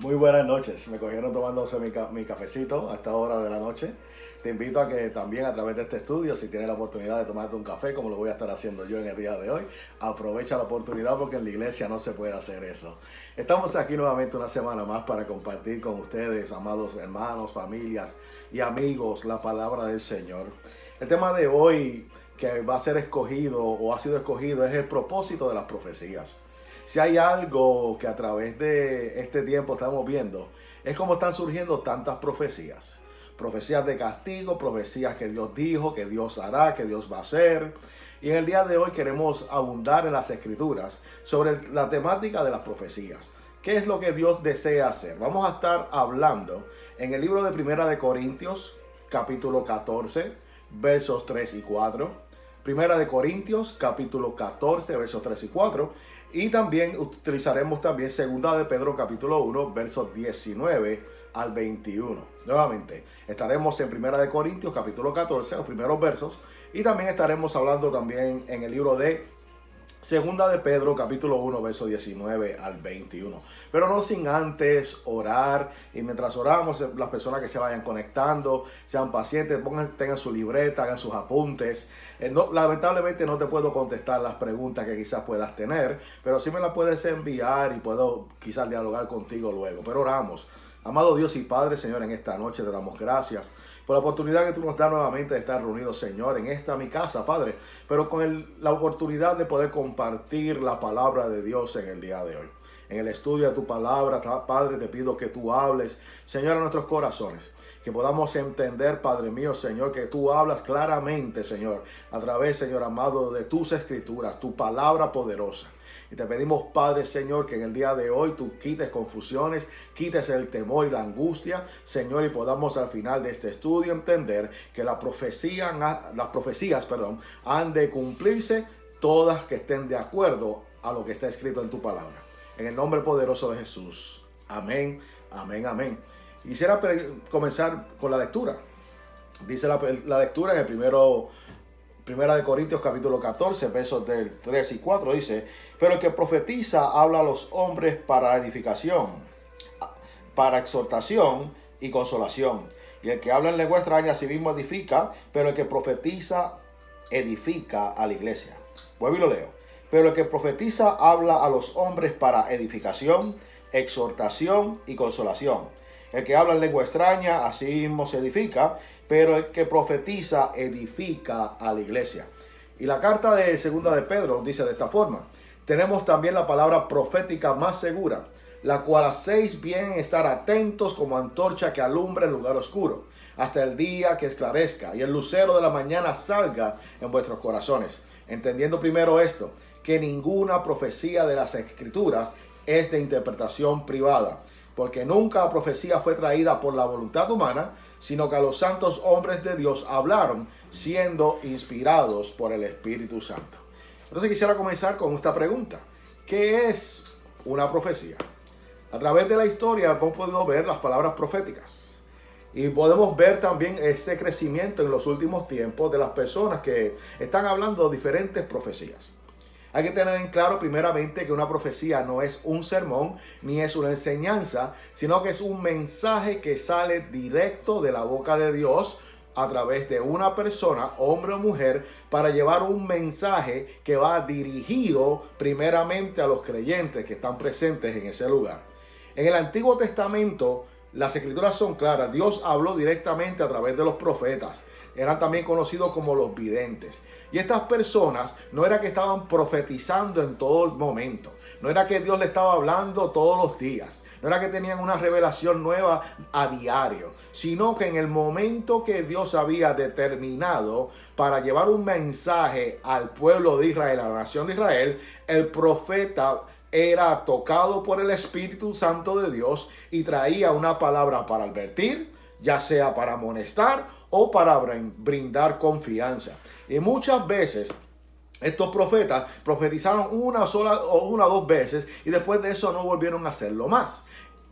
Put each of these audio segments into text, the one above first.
Muy buenas noches. Me cogieron tomándose mi cafecito a esta hora de la noche. Te invito a que también a través de este estudio, si tienes la oportunidad de tomarte un café, como lo voy a estar haciendo yo en el día de hoy, aprovecha la oportunidad porque en la iglesia no se puede hacer eso. Estamos aquí nuevamente una semana más para compartir con ustedes, amados hermanos, familias y amigos, la palabra del Señor. El tema de hoy que va a ser escogido o ha sido escogido es el propósito de las profecías. Si hay algo que a través de este tiempo estamos viendo, es cómo están surgiendo tantas profecías. Profecías de castigo, profecías que Dios dijo, que Dios hará, que Dios va a hacer. Y en el día de hoy queremos abundar en las escrituras sobre la temática de las profecías. ¿Qué es lo que Dios desea hacer? Vamos a estar hablando en el libro de Primera de Corintios, capítulo 14, versos 3 y 4. Primera de Corintios, capítulo 14, versos 3 y 4. Y también utilizaremos también Segunda de Pedro, capítulo 1, versos 19 al 21. Nuevamente, estaremos en Primera de Corintios, capítulo 14, los primeros versos. Y también estaremos hablando también en el libro de Segunda de Pedro, capítulo 1, verso 19 al 21. Pero no sin antes orar. Y mientras oramos, las personas que se vayan conectando, sean pacientes, tengan su libreta, hagan sus apuntes. Lamentablemente no te puedo contestar las preguntas que quizás puedas tener, pero sí me las puedes enviar y puedo quizás dialogar contigo luego. Pero oramos. Amado Dios y Padre, Señor, en esta noche te damos gracias por la oportunidad que tú nos das nuevamente de estar reunidos, Señor, en esta mi casa, Padre, pero con la oportunidad de poder compartir la palabra de Dios en el día de hoy. En el estudio de tu palabra, Padre, te pido que tú hables, Señor, a nuestros corazones, que podamos entender, Padre mío, Señor, que tú hablas claramente, Señor, a través, Señor amado, de tus escrituras, tu palabra poderosa. Y te pedimos, Padre, Señor, que en el día de hoy tú quites confusiones, quites el temor y la angustia, Señor, y podamos al final de este estudio entender que las profecías, han de cumplirse todas que estén de acuerdo a lo que está escrito en tu palabra. En el nombre poderoso de Jesús. Amén, amén, amén. Quisiera comenzar con la lectura. Dice la lectura en el Primera de Corintios capítulo 14, versos del 3 y 4, dice: pero el que profetiza habla a los hombres para edificación, para exhortación y consolación. Y el que habla en lengua extraña a sí mismo edifica, pero el que profetiza edifica a la iglesia. Vuelvo y lo leo. Pero el que profetiza habla a los hombres para edificación, exhortación y consolación. El que habla en lengua extraña a sí mismo se edifica, pero el que profetiza edifica a la iglesia. Y la carta de Segunda de Pedro dice de esta forma: tenemos también la palabra profética más segura, la cual hacéis bien en estar atentos como antorcha que alumbra en lugar oscuro, hasta el día que esclarezca y el lucero de la mañana salga en vuestros corazones. Entendiendo primero esto, que ninguna profecía de las Escrituras es de interpretación privada, porque nunca la profecía fue traída por la voluntad humana, sino que a los santos hombres de Dios hablaron siendo inspirados por el Espíritu Santo. Entonces quisiera comenzar con esta pregunta: ¿qué es una profecía? A través de la historia hemos podido ver las palabras proféticas y podemos ver también ese crecimiento en los últimos tiempos de las personas que están hablando de diferentes profecías. Hay que tener en claro primeramente que una profecía no es un sermón ni es una enseñanza, sino que es un mensaje que sale directo de la boca de Dios a través de una persona, hombre o mujer, para llevar un mensaje que va dirigido primeramente a los creyentes que están presentes en ese lugar. En el Antiguo Testamento, las escrituras son claras. Dios habló directamente a través de los profetas. Eran también conocidos como los videntes. Y estas personas no era que estaban profetizando en todo el momento. No era que Dios le estaba hablando todos los días. No era que tenían una revelación nueva a diario, sino que en el momento que Dios había determinado para llevar un mensaje al pueblo de Israel, a la nación de Israel, el profeta era tocado por el Espíritu Santo de Dios y traía una palabra para advertir, ya sea para amonestar o para brindar confianza. Y muchas veces estos profetas profetizaron una o dos veces y después de eso no volvieron a hacerlo más.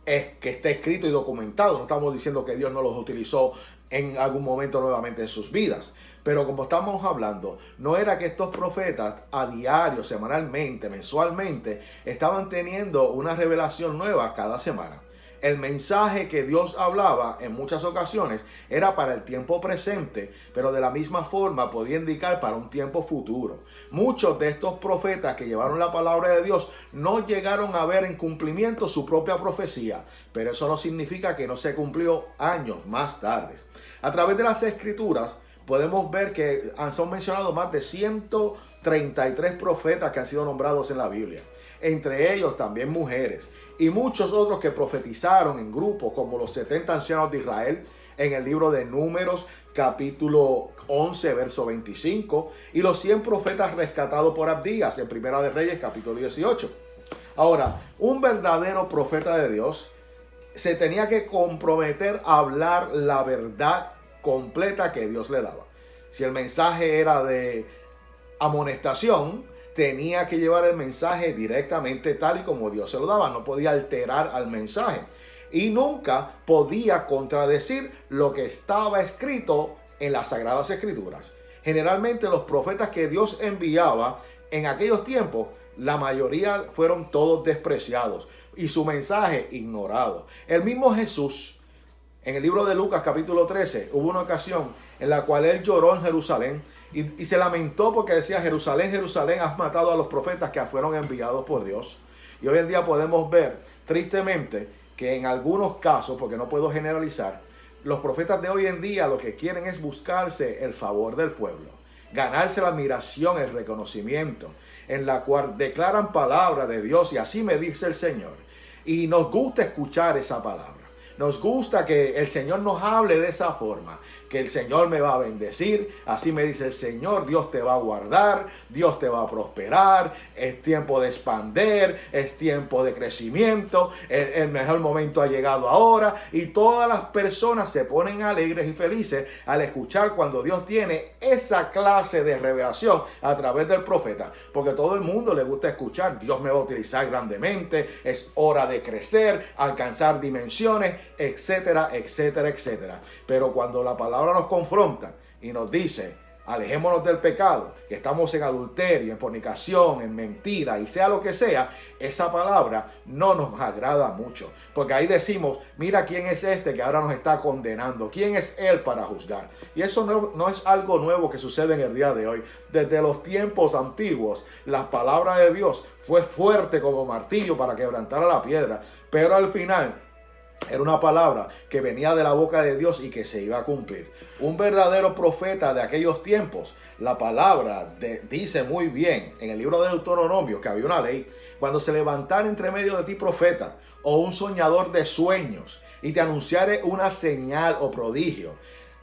Es que está escrito y documentado. No estamos diciendo que Dios no los utilizó en algún momento nuevamente en sus vidas. Pero como estamos hablando, no era que estos profetas a diario, semanalmente, mensualmente, estaban teniendo una revelación nueva cada semana. El mensaje que Dios hablaba en muchas ocasiones era para el tiempo presente, pero de la misma forma podía indicar para un tiempo futuro. Muchos de estos profetas que llevaron la palabra de Dios no llegaron a ver en cumplimiento su propia profecía, pero eso no significa que no se cumplió años más tarde. A través de las escrituras podemos ver que son mencionados más de 133 profetas que han sido nombrados en la Biblia. Entre ellos también mujeres y muchos otros que profetizaron en grupos, como los 70 ancianos de Israel en el libro de Números capítulo 11 verso 25 y los 100 profetas rescatados por Abdías en Primera de Reyes capítulo 18. Ahora, un verdadero profeta de Dios se tenía que comprometer a hablar la verdad completa que Dios le daba. Si el mensaje era de amonestación, tenía que llevar el mensaje directamente tal y como Dios se lo daba. No podía alterar al mensaje. Y nunca podía contradecir lo que estaba escrito en las Sagradas Escrituras. Generalmente los profetas que Dios enviaba en aquellos tiempos, la mayoría fueron todos despreciados y su mensaje ignorado. El mismo Jesús, en el libro de Lucas capítulo 13, hubo una ocasión en la cual él lloró en Jerusalén y se lamentó porque decía: Jerusalén, Jerusalén, has matado a los profetas que fueron enviados por Dios. Y hoy en día podemos ver tristemente que en algunos casos, porque no puedo generalizar, los profetas de hoy en día lo que quieren es buscarse el favor del pueblo, ganarse la admiración, el reconocimiento, en la cual declaran palabra de Dios y así me dice el Señor. Y nos gusta escuchar esa palabra. Nos gusta que el Señor nos hable de esa forma, que el Señor me va a bendecir, así me dice el Señor, Dios te va a guardar, Dios te va a prosperar, es tiempo de expander, es tiempo de crecimiento, el mejor momento ha llegado ahora, y todas las personas se ponen alegres y felices al escuchar cuando Dios tiene esa clase de revelación a través del profeta, porque a todo el mundo le gusta escuchar: Dios me va a utilizar grandemente, es hora de crecer, alcanzar dimensiones, etcétera, etcétera, etcétera. Pero cuando la palabra nos confronta y nos dice: alejémonos del pecado, que estamos en adulterio, en fornicación, en mentira y sea lo que sea, esa palabra no nos agrada mucho, porque ahí decimos: mira quién es este que ahora nos está condenando, quién es él para juzgar. Y eso no es algo nuevo que sucede en el día de hoy. Desde los tiempos antiguos la palabra de Dios fue fuerte como martillo para quebrantar a la piedra, pero al final era una palabra que venía de la boca de Dios y que se iba a cumplir. Un verdadero profeta de aquellos tiempos, la palabra dice muy bien en el libro de Deuteronomio que había una ley: cuando se levantara entre medio de ti profeta o un soñador de sueños y te anunciare una señal o prodigio,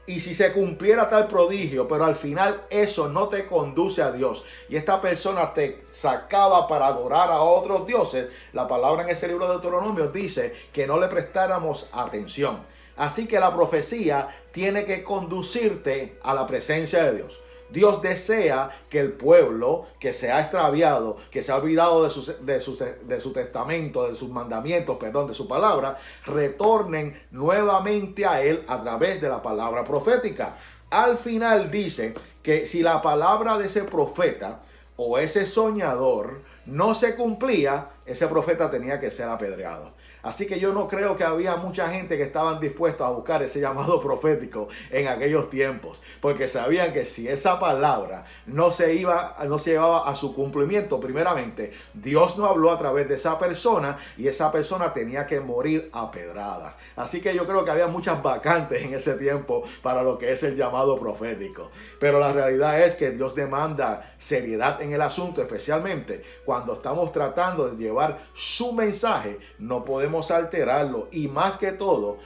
y si se cumpliera tal prodigio, pero al final eso no te conduce a Dios y esta persona te sacaba para adorar a otros dioses, la palabra en ese libro de Deuteronomio dice que no le prestáramos atención. Así que la profecía tiene que conducirte a la presencia de Dios. Dios desea que el pueblo que se ha extraviado, que se ha olvidado de su testamento, de sus mandamientos, de su palabra, retornen nuevamente a Él a través de la palabra profética. Al final dice que si la palabra de ese profeta o ese soñador no se cumplía, ese profeta tenía que ser apedreado. Así que yo no creo que había mucha gente que estaban dispuestos a buscar ese llamado profético en aquellos tiempos, porque sabían que si esa palabra no se llevaba a su cumplimiento, primeramente, Dios no habló a través de esa persona y esa persona tenía que morir a pedradas. Así que yo creo que había muchas vacantes en ese tiempo para lo que es el llamado profético. Pero la realidad es que Dios demanda seriedad en el asunto, especialmente cuando estamos tratando de llevar su mensaje. No podemos alterarlo y más que todo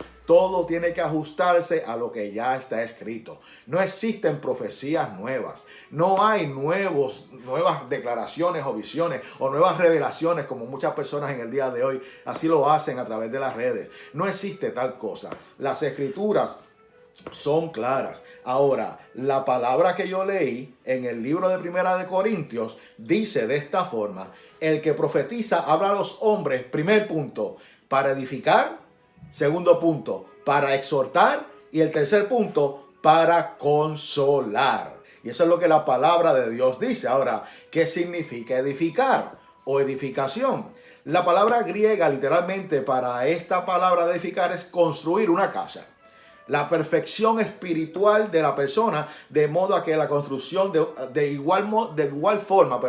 tiene que ajustarse a lo que ya está escrito. No existen profecías nuevas, no hay nuevas declaraciones o visiones o nuevas revelaciones como muchas personas en el día de hoy así lo hacen a través de las redes. No existe tal cosa. Las escrituras son claras. Ahora, la palabra que yo leí en el libro de Primera de Corintios dice de esta forma: el que profetiza habla a los hombres, primer punto, para edificar, segundo punto, para exhortar, y el tercer punto, para consolar. Y eso es lo que la palabra de Dios dice. Ahora, ¿qué significa edificar o edificación? La palabra griega literalmente para esta palabra de edificar es construir una casa. La perfección espiritual de la persona, de modo a que la construcción de igual forma,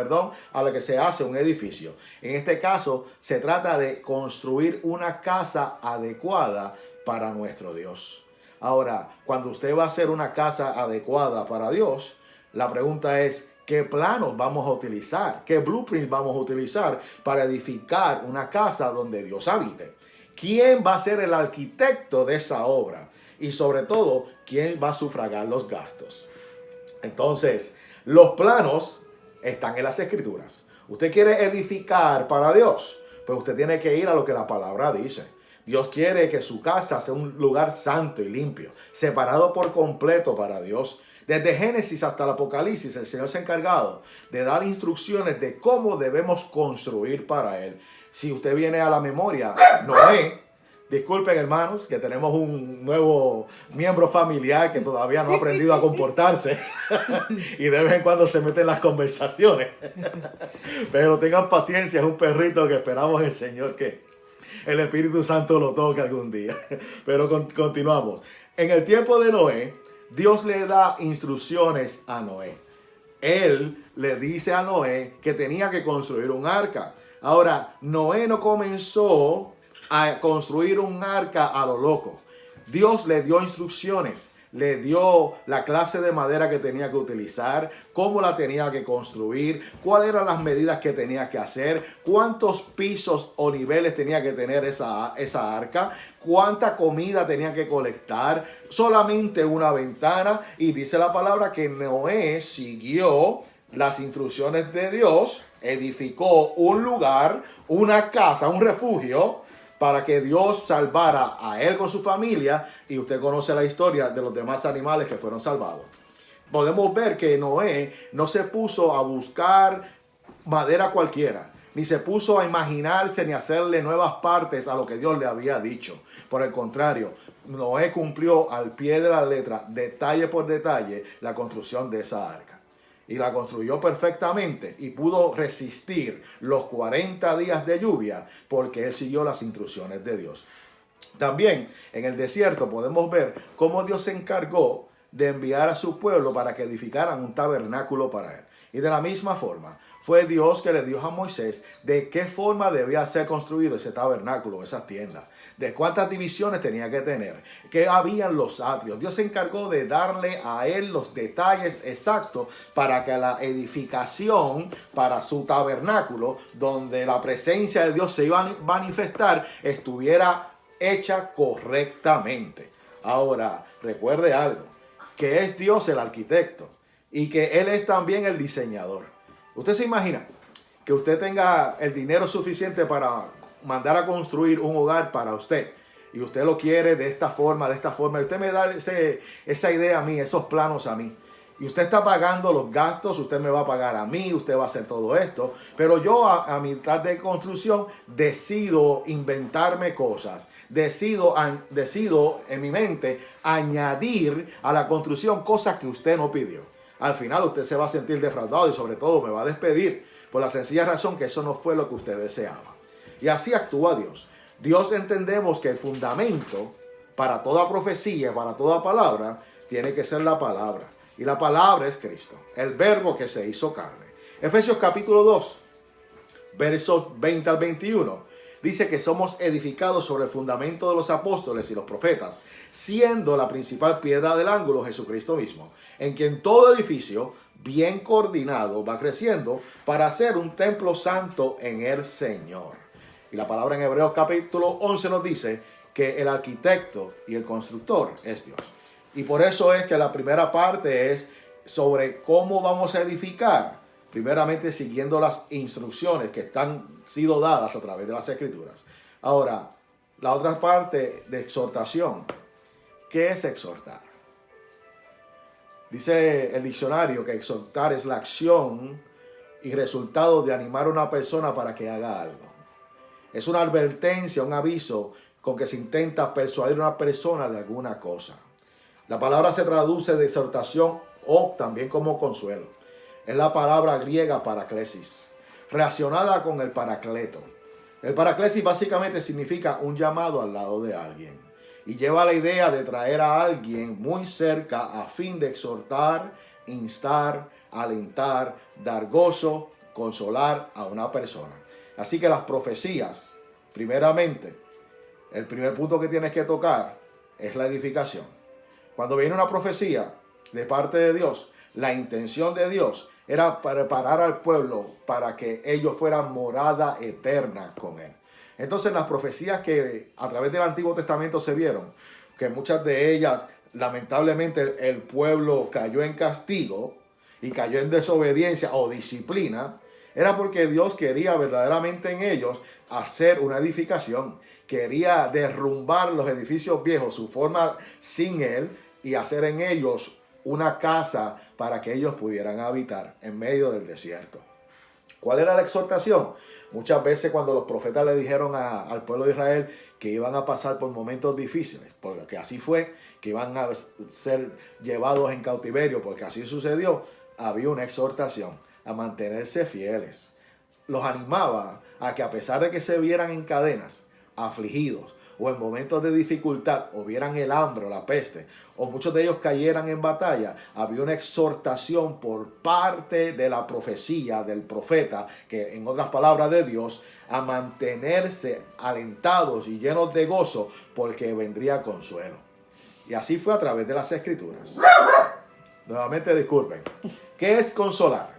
a la que se hace un edificio. En este caso, se trata de construir una casa adecuada para nuestro Dios. Ahora, cuando usted va a hacer una casa adecuada para Dios, la pregunta es, ¿qué planos vamos a utilizar? ¿Qué blueprints vamos a utilizar para edificar una casa donde Dios habite? ¿Quién va a ser el arquitecto de esa obra? Y sobre todo, ¿quién va a sufragar los gastos? Entonces, los planos están en las Escrituras. Usted quiere edificar para Dios, pues usted tiene que ir a lo que la palabra dice. Dios quiere que su casa sea un lugar santo y limpio, separado por completo para Dios. Desde Génesis hasta el Apocalipsis, el Señor se ha encargado de dar instrucciones de cómo debemos construir para Él. Si usted viene a la memoria, Noé, disculpen hermanos, que tenemos un nuevo miembro familiar que todavía no ha aprendido a comportarse y de vez en cuando se mete en las conversaciones. Pero tengan paciencia, es un perrito que esperamos en el Señor que el Espíritu Santo lo toque algún día. Pero continuamos. En el tiempo de Noé, Dios le da instrucciones a Noé. Él le dice a Noé que tenía que construir un arca. Ahora, Noé no comenzó a construir un arca a lo loco. Dios le dio instrucciones, le dio la clase de madera que tenía que utilizar, cómo la tenía que construir, cuáles eran las medidas que tenía que hacer, cuántos pisos o niveles tenía que tener esa arca, cuánta comida tenía que colectar, solamente una ventana. Y dice la palabra que Noé siguió las instrucciones de Dios, edificó un lugar, una casa, un refugio, para que Dios salvara a él con su familia, y usted conoce la historia de los demás animales que fueron salvados. Podemos ver que Noé no se puso a buscar madera cualquiera, ni se puso a imaginarse ni hacerle nuevas partes a lo que Dios le había dicho. Por el contrario, Noé cumplió al pie de la letra, detalle por detalle, la construcción de esa arca. Y la construyó perfectamente y pudo resistir los 40 días de lluvia porque él siguió las instrucciones de Dios. También en el desierto podemos ver cómo Dios se encargó de enviar a su pueblo para que edificaran un tabernáculo para él. Y de la misma forma, fue Dios que le dijo a Moisés de qué forma debía ser construido ese tabernáculo, esa tienda, de cuántas divisiones tenía que tener, qué habían los atrios. Dios se encargó de darle a él los detalles exactos para que la edificación para su tabernáculo, donde la presencia de Dios se iba a manifestar, estuviera hecha correctamente. Ahora, recuerde algo, que es Dios el arquitecto y que Él es también el diseñador. Usted se imagina que usted tenga el dinero suficiente para mandar a construir un hogar para usted, y usted lo quiere de esta forma, y usted me da esa idea a mí, esos planos a mí, y usted está pagando los gastos, usted me va a pagar a mí, usted va a hacer todo esto, pero yo a mitad de construcción decido inventarme cosas, decido en mi mente añadir a la construcción cosas que usted no pidió. Al final usted se va a sentir defraudado y sobre todo me va a despedir por la sencilla razón que eso no fue lo que usted deseaba. Y así actúa Dios. Dios, entendemos que el fundamento para toda profecía, para toda palabra, tiene que ser la palabra. Y la palabra es Cristo, el verbo que se hizo carne. Efesios capítulo 2, versos 20 al 21. Dice que somos edificados sobre el fundamento de los apóstoles y los profetas, siendo la principal piedra del ángulo Jesucristo mismo, en quien todo edificio bien coordinado va creciendo para ser un templo santo en el Señor. Y la palabra en Hebreos capítulo 11 nos dice que el arquitecto y el constructor es Dios. Y por eso es que la primera parte es sobre cómo vamos a edificar, primeramente siguiendo las instrucciones que están sido dadas a través de las Escrituras. Ahora, la otra parte de exhortación. ¿Qué es exhortar? Dice el diccionario que exhortar es la acción y resultado de animar a una persona para que haga algo. Es una advertencia, un aviso con que se intenta persuadir a una persona de alguna cosa. La palabra se traduce de exhortación o también como consuelo. Es la palabra griega paraklesis, relacionada con el paracleto. El paraclesis básicamente significa un llamado al lado de alguien y lleva la idea de traer a alguien muy cerca a fin de exhortar, instar, alentar, dar gozo, consolar a una persona. Así que las profecías, primeramente, el primer punto que tienes que tocar es la edificación. Cuando viene una profecía de parte de Dios, la intención de Dios era preparar al pueblo para que ellos fueran morada eterna con Él. Entonces las profecías que a través del Antiguo Testamento se vieron, que muchas de ellas lamentablemente el pueblo cayó en castigo y cayó en desobediencia o disciplina, era porque Dios quería verdaderamente en ellos hacer una edificación. Quería derrumbar los edificios viejos, su forma sin Él, y hacer en ellos una casa para que ellos pudieran habitar en medio del desierto. ¿Cuál era la exhortación? Muchas veces cuando los profetas le dijeron al pueblo de Israel que iban a pasar por momentos difíciles, porque así fue, que iban a ser llevados en cautiverio, porque así sucedió, había una exhortación a mantenerse fieles. Los animaba a que a pesar de que se vieran en cadenas, afligidos, o en momentos de dificultad, o vieran el hambre o la peste, o muchos de ellos cayeran en batalla, había una exhortación por parte de la profecía del profeta, que en otras palabras de Dios, a mantenerse alentados y llenos de gozo, porque vendría consuelo. Y así fue a través de las Escrituras. Nuevamente disculpen. ¿Qué es consolar?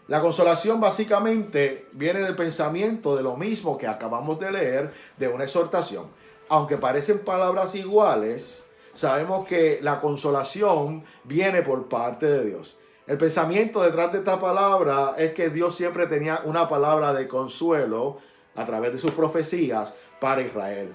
La consolación básicamente viene del pensamiento de lo mismo que acabamos de leer de una exhortación. Aunque parecen palabras iguales, sabemos que la consolación viene por parte de Dios. El pensamiento detrás de esta palabra es que Dios siempre tenía una palabra de consuelo a través de sus profecías para Israel.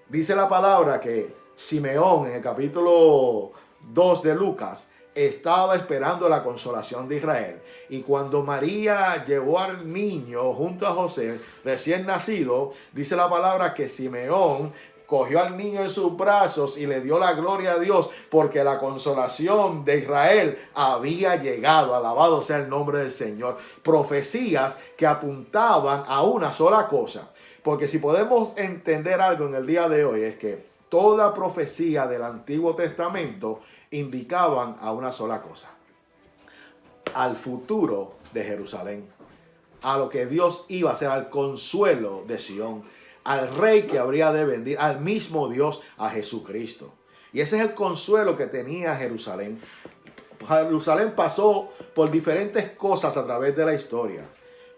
Dice la palabra que Simeón en el capítulo 2 de Lucas estaba esperando la consolación de Israel. Y cuando María llevó al niño junto a José, recién nacido, dice la palabra que Simeón cogió al niño en sus brazos y le dio la gloria a Dios porque la consolación de Israel había llegado. Alabado sea el nombre del Señor. Profecías que apuntaban a una sola cosa. Porque si podemos entender algo en el día de hoy es que toda profecía del Antiguo Testamento indicaban a una sola cosa: al futuro de Jerusalén, a lo que Dios iba a hacer, al consuelo de Sión, al rey que habría de venir, al mismo Dios, a Jesucristo. Y ese es el consuelo que tenía Jerusalén. Jerusalén pasó por diferentes cosas a través de la historia,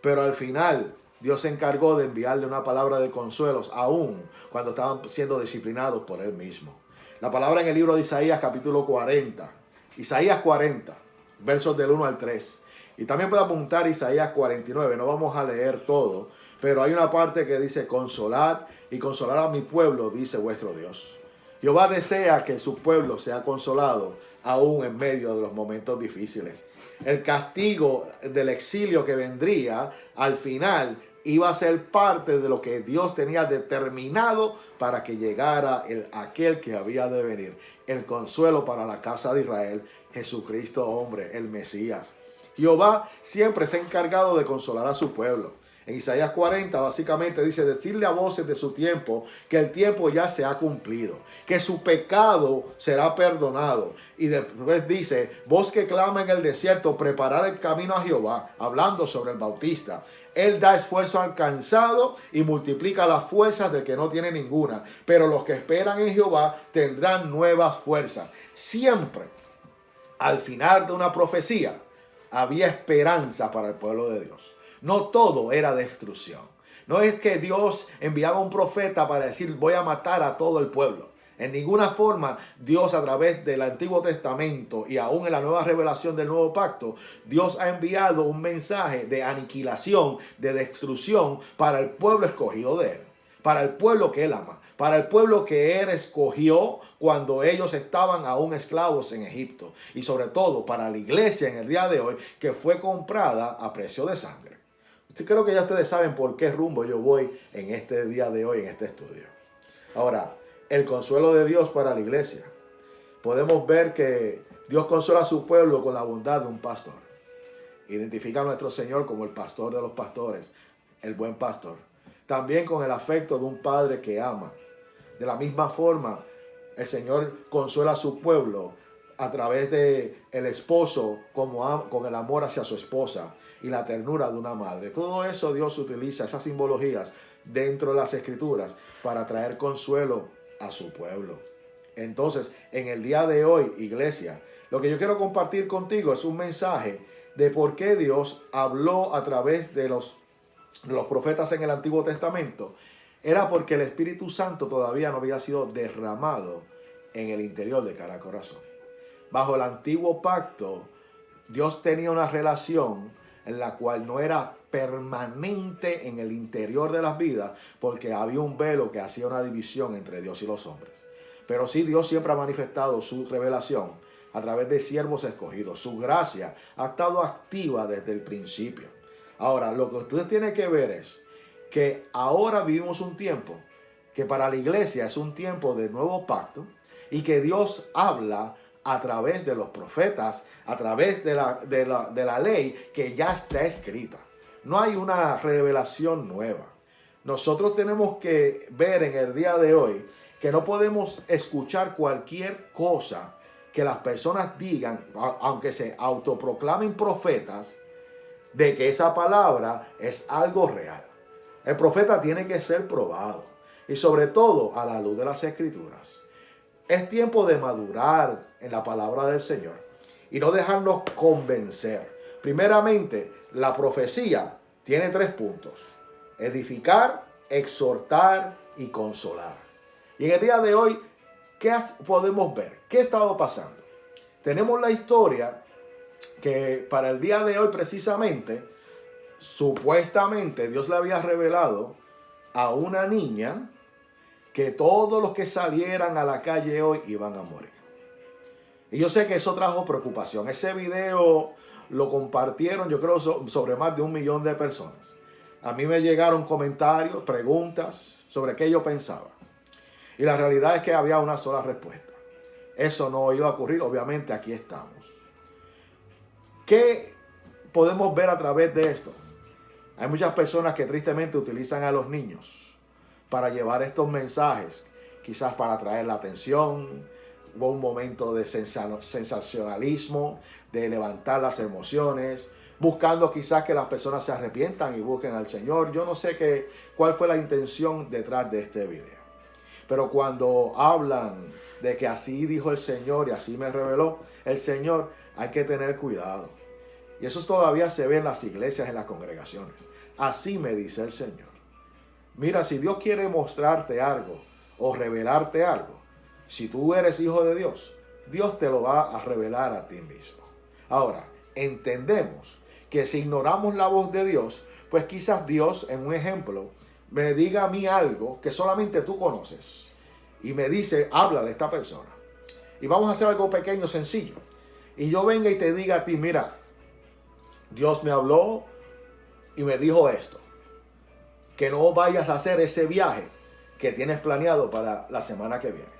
pero al final Dios se encargó de enviarle una palabra de consuelos, aún cuando estaban siendo disciplinados por Él mismo. La palabra en el libro de Isaías capítulo 40. Isaías 40, versos del 1 al 3. Y también puede apuntar Isaías 49. No vamos a leer todo, pero hay una parte que dice: consolad y consolar a mi pueblo, dice vuestro Dios. Jehová desea que su pueblo sea consolado aún en medio de los momentos difíciles. El castigo del exilio que vendría al final iba a ser parte de lo que Dios tenía determinado para que llegara aquel que había de venir. El consuelo para la casa de Israel, Jesucristo hombre, el Mesías. Jehová siempre se ha encargado de consolar a su pueblo. En Isaías 40 básicamente dice: decirle a voces de su tiempo que el tiempo ya se ha cumplido, que su pecado será perdonado. Y después dice: voz que clama en el desierto, preparad el camino a Jehová, hablando sobre el Bautista. Él da esfuerzo al cansado y multiplica las fuerzas del que no tiene ninguna. Pero los que esperan en Jehová tendrán nuevas fuerzas. Siempre, al final de una profecía, había esperanza para el pueblo de Dios. No todo era destrucción. No es que Dios enviaba un profeta para decir: voy a matar a todo el pueblo. En ninguna forma Dios, a través del Antiguo Testamento y aún en la nueva revelación del Nuevo Pacto, Dios ha enviado un mensaje de aniquilación, de destrucción para el pueblo escogido de Él, para el pueblo que Él ama, para el pueblo que Él escogió cuando ellos estaban aún esclavos en Egipto, y sobre todo para la iglesia en el día de hoy, que fue comprada a precio de sangre. Creo que ya ustedes saben por qué rumbo yo voy en este día de hoy, en este estudio. Ahora, el consuelo de Dios para la iglesia. Podemos ver que Dios consuela a su pueblo con la bondad de un pastor. Identifica a nuestro Señor como el pastor de los pastores, el buen pastor. también con el afecto de un padre que ama. De la misma forma, el Señor consuela a su pueblo a través de el esposo con el amor hacia su esposa y la ternura de una madre. Todo eso Dios utiliza, esas simbologías dentro de las Escrituras para traer consuelo a su pueblo. Entonces, en el día de hoy, iglesia, lo que yo quiero compartir contigo es un mensaje de por qué Dios habló a través de los profetas en el Antiguo Testamento. Era porque el Espíritu Santo todavía no había sido derramado en el interior de cada corazón. Bajo el antiguo pacto, Dios tenía una relación en la cual no era permanente en el interior de las vidas, porque había un velo que hacía una división entre Dios y los hombres. Pero sí, Dios siempre ha manifestado su revelación a través de siervos escogidos. Su gracia ha estado activa desde el principio. Ahora, lo que ustedes tienen que ver es que ahora vivimos un tiempo que para la iglesia es un tiempo de nuevo pacto y que Dios habla a través de los profetas, a través de la ley que ya está escrita. No hay una revelación nueva. Nosotros tenemos que ver en el día de hoy que no podemos escuchar cualquier cosa que las personas digan, aunque se autoproclamen profetas, de que esa palabra es algo real. El profeta tiene que ser probado y sobre todo a la luz de las Escrituras. Es tiempo de madurar en la palabra del Señor y no dejarnos convencer. Primeramente, la profecía tiene 3 puntos: edificar, exhortar y consolar. Y en el día de hoy, ¿qué podemos ver? ¿Qué ha estado pasando? Tenemos la historia que para el día de hoy precisamente, supuestamente Dios le había revelado a una niña que todos los que salieran a la calle hoy iban a morir. Y yo sé que eso trajo preocupación. Ese video lo compartieron, yo creo, sobre más de 1 millón de personas. A mí me llegaron comentarios, preguntas sobre qué yo pensaba. Y la realidad es que había una sola respuesta. Eso no iba a ocurrir, obviamente aquí estamos. ¿Qué podemos ver a través de esto? Hay muchas personas que tristemente utilizan a los niños para llevar estos mensajes, quizás para atraer la atención. Hubo un momento de sensacionalismo, de levantar las emociones, buscando quizás que las personas se arrepientan y busquen al Señor. Yo no sé cuál fue la intención detrás de este video. Pero cuando hablan de que así dijo el Señor y así me reveló el Señor, hay que tener cuidado. Y eso todavía se ve en las iglesias, en las congregaciones. Así me dice el Señor. Mira, si Dios quiere mostrarte algo o revelarte algo, si tú eres hijo de Dios, Dios te lo va a revelar a ti mismo. Ahora, entendemos que si ignoramos la voz de Dios, pues quizás Dios, en un ejemplo, me diga a mí algo que solamente tú conoces y me dice, háblale a esta persona. Y vamos a hacer algo pequeño, sencillo. Y yo venga y te diga a ti, mira, Dios me habló y me dijo esto, que no vayas a hacer ese viaje que tienes planeado para la semana que viene.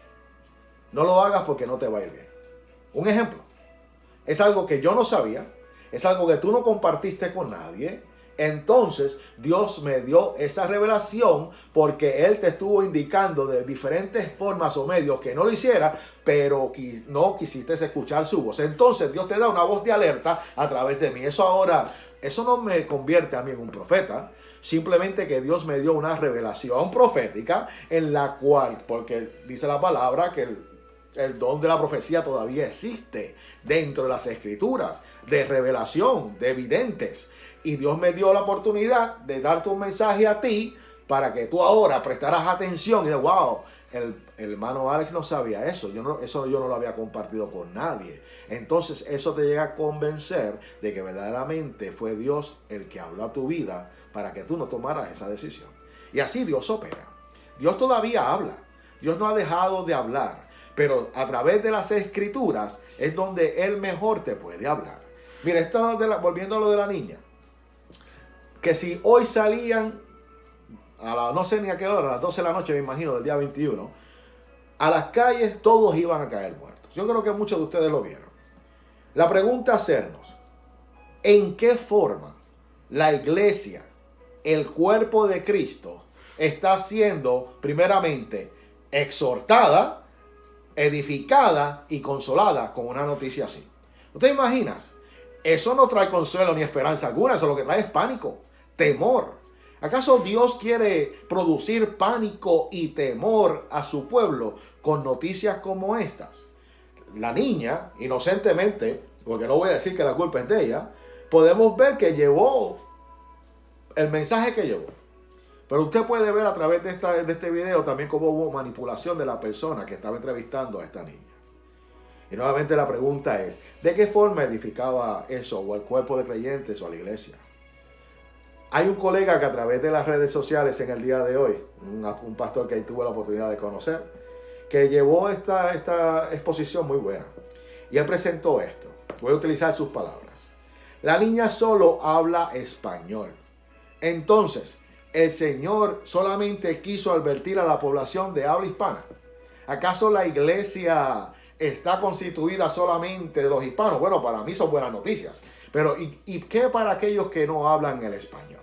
No lo hagas porque no te va a ir bien. Un ejemplo, es algo que yo no sabía, es algo que tú no compartiste con nadie. Entonces Dios me dio esa revelación porque Él te estuvo indicando de diferentes formas o medios que no lo hiciera, pero no quisiste escuchar su voz. Entonces Dios te da una voz de alerta a través de mí. Eso no me convierte a mí en un profeta. Simplemente que Dios me dio una revelación profética en la cual, porque dice la palabra que el don de la profecía todavía existe dentro de las Escrituras, de revelación, de evidentes. Y Dios me dio la oportunidad de darte un mensaje a ti para que tú ahora prestaras atención y de wow, el hermano Alex no sabía eso. Eso yo no lo había compartido con nadie. Entonces eso te llega a convencer de que verdaderamente fue Dios el que habló a tu vida para que tú no tomaras esa decisión. Y así Dios opera. Dios todavía habla. Dios no ha dejado de hablar. Pero a través de las Escrituras es donde Él mejor te puede hablar. Mira, volviendo a lo de la niña. Que si hoy salían no sé ni a qué hora, a las 12 de la noche me imagino, del día 21, a las calles todos iban a caer muertos. Yo creo que muchos de ustedes lo vieron. La pregunta a hacernos, ¿en qué forma la iglesia, el cuerpo de Cristo, está siendo primeramente exhortada, edificada y consolada con una noticia así. ¿No te imaginas? Eso no trae consuelo ni esperanza alguna, eso lo que trae es pánico, temor. ¿Acaso Dios quiere producir pánico y temor a su pueblo con noticias como estas? La niña, inocentemente, porque no voy a decir que la culpa es de ella, podemos ver que llevó el mensaje que llevó. Pero usted puede ver a través de este video también cómo hubo manipulación de la persona que estaba entrevistando a esta niña. Y nuevamente la pregunta es, ¿de qué forma edificaba eso o al cuerpo de creyentes o a la iglesia? Hay un colega que a través de las redes sociales en el día de hoy, un pastor que tuve la oportunidad de conocer, que llevó esta exposición muy buena. Y él presentó esto. Voy a utilizar sus palabras. La niña solo habla español. Entonces, ¿el Señor solamente quiso advertir a la población de habla hispana? ¿Acaso la iglesia está constituida solamente de los hispanos? Bueno, para mí son buenas noticias. Pero ¿y qué para aquellos que no hablan el español?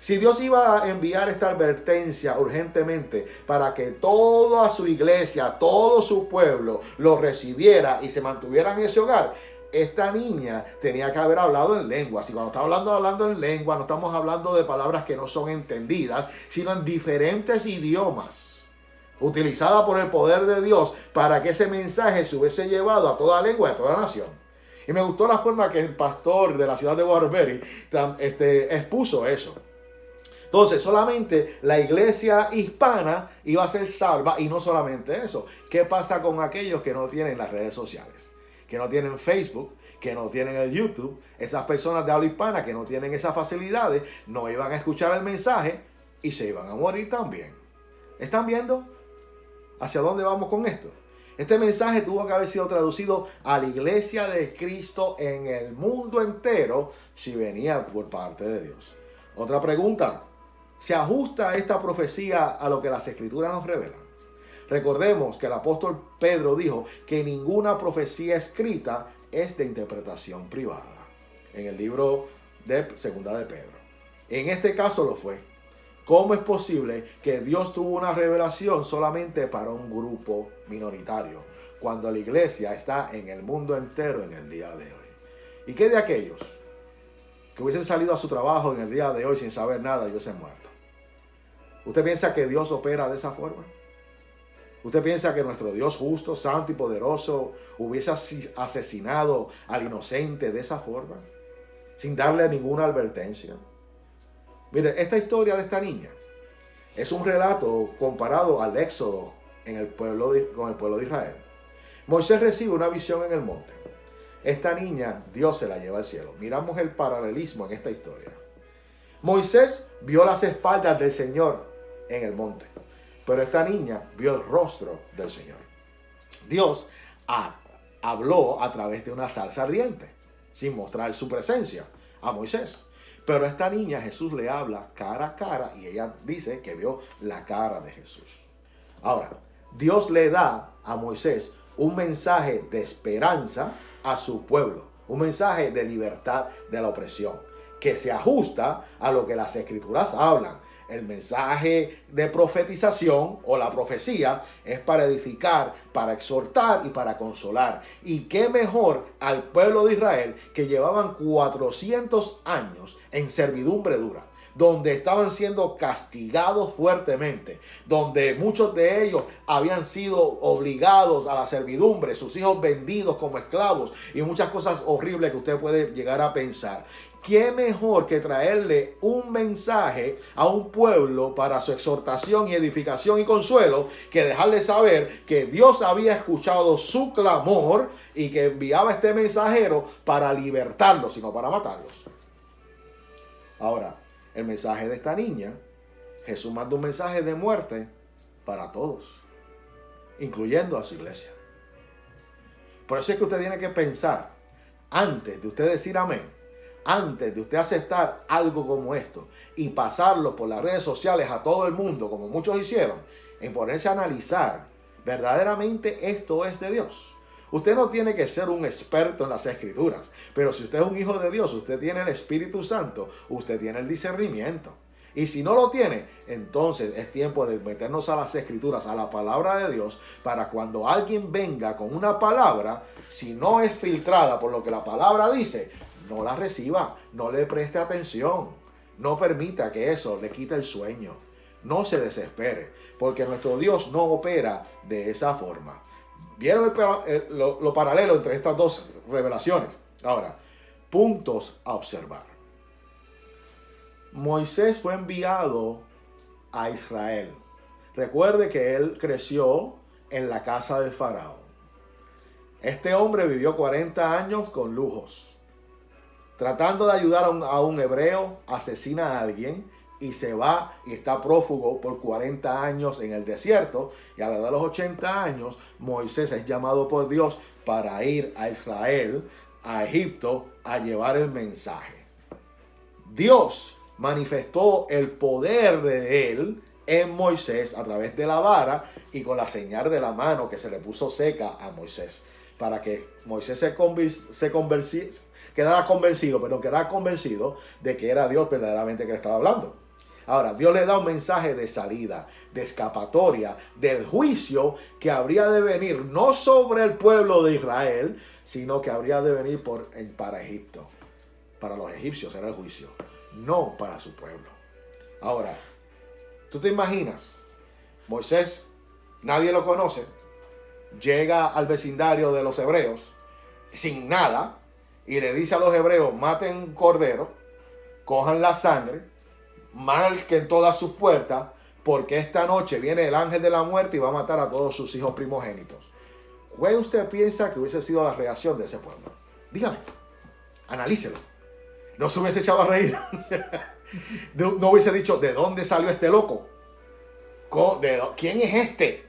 Si Dios iba a enviar esta advertencia urgentemente para que toda su iglesia, todo su pueblo lo recibiera y se mantuviera en ese hogar, esta niña tenía que haber hablado en lenguas. Y cuando estamos hablando en lengua, no estamos hablando de palabras que no son entendidas, sino en diferentes idiomas, utilizada por el poder de Dios para que ese mensaje se hubiese llevado a toda lengua y a toda nación. Y me gustó la forma que el pastor de la ciudad de Waterbury expuso eso. Entonces, solamente la iglesia hispana iba a ser salva, y no solamente eso. ¿Qué pasa con aquellos que no tienen las redes sociales? Que no tienen Facebook, que no tienen el YouTube. Esas personas de habla hispana que no tienen esas facilidades, no iban a escuchar el mensaje y se iban a morir también. ¿Están viendo hacia dónde vamos con esto? Este mensaje tuvo que haber sido traducido a la iglesia de Cristo en el mundo entero si venía por parte de Dios. Otra pregunta. ¿Se ajusta esta profecía a lo que las Escrituras nos revelan? Recordemos que el apóstol Pedro dijo que ninguna profecía escrita es de interpretación privada. En el libro de Segunda de Pedro. En este caso lo fue. ¿Cómo es posible que Dios tuvo una revelación solamente para un grupo minoritario, cuando la iglesia está en el mundo entero en el día de hoy? ¿Y qué de aquellos que hubiesen salido a su trabajo en el día de hoy sin saber nada y hubiesen muerto? ¿Usted piensa que Dios opera de esa forma? ¿Usted piensa que nuestro Dios justo, santo y poderoso hubiese asesinado al inocente de esa forma? Sin darle ninguna advertencia. Mire, esta historia de esta niña es un relato comparado al éxodo con el pueblo de Israel. Moisés recibe una visión en el monte. Esta niña, Dios se la lleva al cielo. Miramos el paralelismo en esta historia. Moisés vio las espaldas del Señor en el monte, pero esta niña vio el rostro del Señor. Dios habló a través de una zarza ardiente, sin mostrar su presencia a Moisés. Pero a esta niña Jesús le habla cara a cara y ella dice que vio la cara de Jesús. Ahora, Dios le da a Moisés un mensaje de esperanza a su pueblo, un mensaje de libertad de la opresión, que se ajusta a lo que las Escrituras hablan. El mensaje de profetización o la profecía es para edificar, para exhortar y para consolar. Y qué mejor al pueblo de Israel, que llevaban 400 años en servidumbre dura, donde estaban siendo castigados fuertemente, donde muchos de ellos habían sido obligados a la servidumbre, sus hijos vendidos como esclavos y muchas cosas horribles que usted puede llegar a pensar. ¿Qué mejor que traerle un mensaje a un pueblo para su exhortación y edificación y consuelo, que dejarle saber que Dios había escuchado su clamor y que enviaba este mensajero para libertarlos, sino para matarlos? Ahora, el mensaje de esta niña, Jesús manda un mensaje de muerte para todos, incluyendo a su iglesia. Por eso es que usted tiene que pensar, antes de usted decir amén, antes de usted aceptar algo como esto y pasarlo por las redes sociales a todo el mundo, como muchos hicieron, en ponerse a analizar, verdaderamente esto es de Dios. Usted no tiene que ser un experto en las Escrituras, pero si usted es un hijo de Dios, usted tiene el Espíritu Santo, usted tiene el discernimiento. Y si no lo tiene, entonces es tiempo de meternos a las escrituras, a la palabra de Dios, para cuando alguien venga con una palabra, si no es filtrada por lo que la palabra dice, no la reciba, no le preste atención, no permita que eso le quite el sueño, no se desespere, porque nuestro Dios no opera de esa forma. ¿Vieron lo paralelo entre estas dos revelaciones? Ahora, puntos a observar. Moisés fue enviado a Israel. Recuerde que él creció en la casa del faraón. Este hombre vivió 40 años con lujos. Tratando de ayudar a un hebreo, asesina a alguien y se va y está prófugo por 40 años en el desierto. Y a la edad de los 80 años, Moisés es llamado por Dios para ir a Israel, a Egipto, a llevar el mensaje. Dios manifestó el poder de él en Moisés a través de la vara y con la señal de la mano que se le puso seca a Moisés, para que Moisés quedara convencido de que era Dios verdaderamente que le estaba hablando. Ahora, Dios le da un mensaje de salida, de escapatoria, del juicio que habría de venir no sobre el pueblo de Israel, sino que habría de venir para Egipto. Para los egipcios era el juicio, no para su pueblo. Ahora, tú te imaginas, Moisés, nadie lo conoce, llega al vecindario de los hebreos sin nada y le dice a los hebreos: maten un cordero, cojan la sangre, marquen todas sus puertas, porque esta noche viene el ángel de la muerte y va a matar a todos sus hijos primogénitos. ¿Cuál usted piensa que hubiese sido la reacción de ese pueblo? Dígame, analícelo. No se hubiese echado a reír. No hubiese dicho: ¿de dónde salió este loco? ¿Quién es este?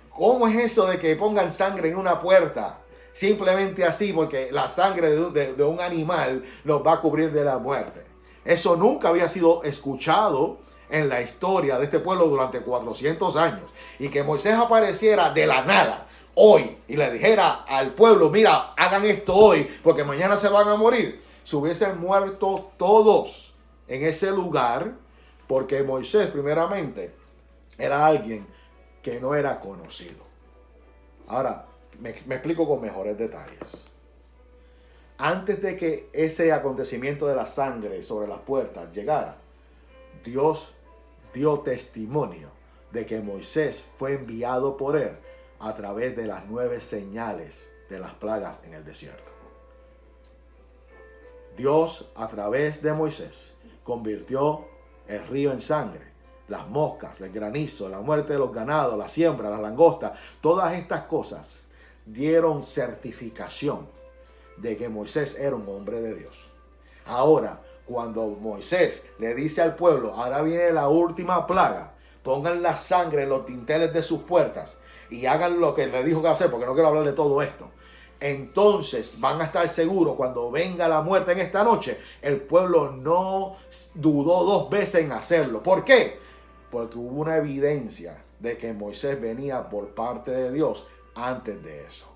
¿Cómo es eso de que pongan sangre en una puerta? Simplemente así, porque la sangre de un animal los va a cubrir de la muerte. Eso nunca había sido escuchado en la historia de este pueblo durante 400 años. Y que Moisés apareciera de la nada hoy y le dijera al pueblo: mira, hagan esto hoy porque mañana se van a morir. Se hubiesen muerto todos en ese lugar, porque Moisés primeramente era alguien que no era conocido. Ahora, me explico con mejores detalles. Antes de que ese acontecimiento de la sangre sobre las puertas llegara, Dios dio testimonio de que Moisés fue enviado por él a través de las 9 señales de las plagas en el desierto. Dios, a través de Moisés, convirtió el río en sangre, las moscas, el granizo, la muerte de los ganados, la siembra, las langostas. Todas estas cosas dieron certificación de que Moisés era un hombre de Dios. Ahora, cuando Moisés le dice al pueblo: ahora viene la última plaga, pongan la sangre en los dinteles de sus puertas y hagan lo que le dijo que hacer, porque no quiero hablar de todo esto, entonces van a estar seguros cuando venga la muerte en esta noche. El pueblo no dudó 2 veces en hacerlo. ¿Por qué? Porque hubo una evidencia de que Moisés venía por parte de Dios antes de eso,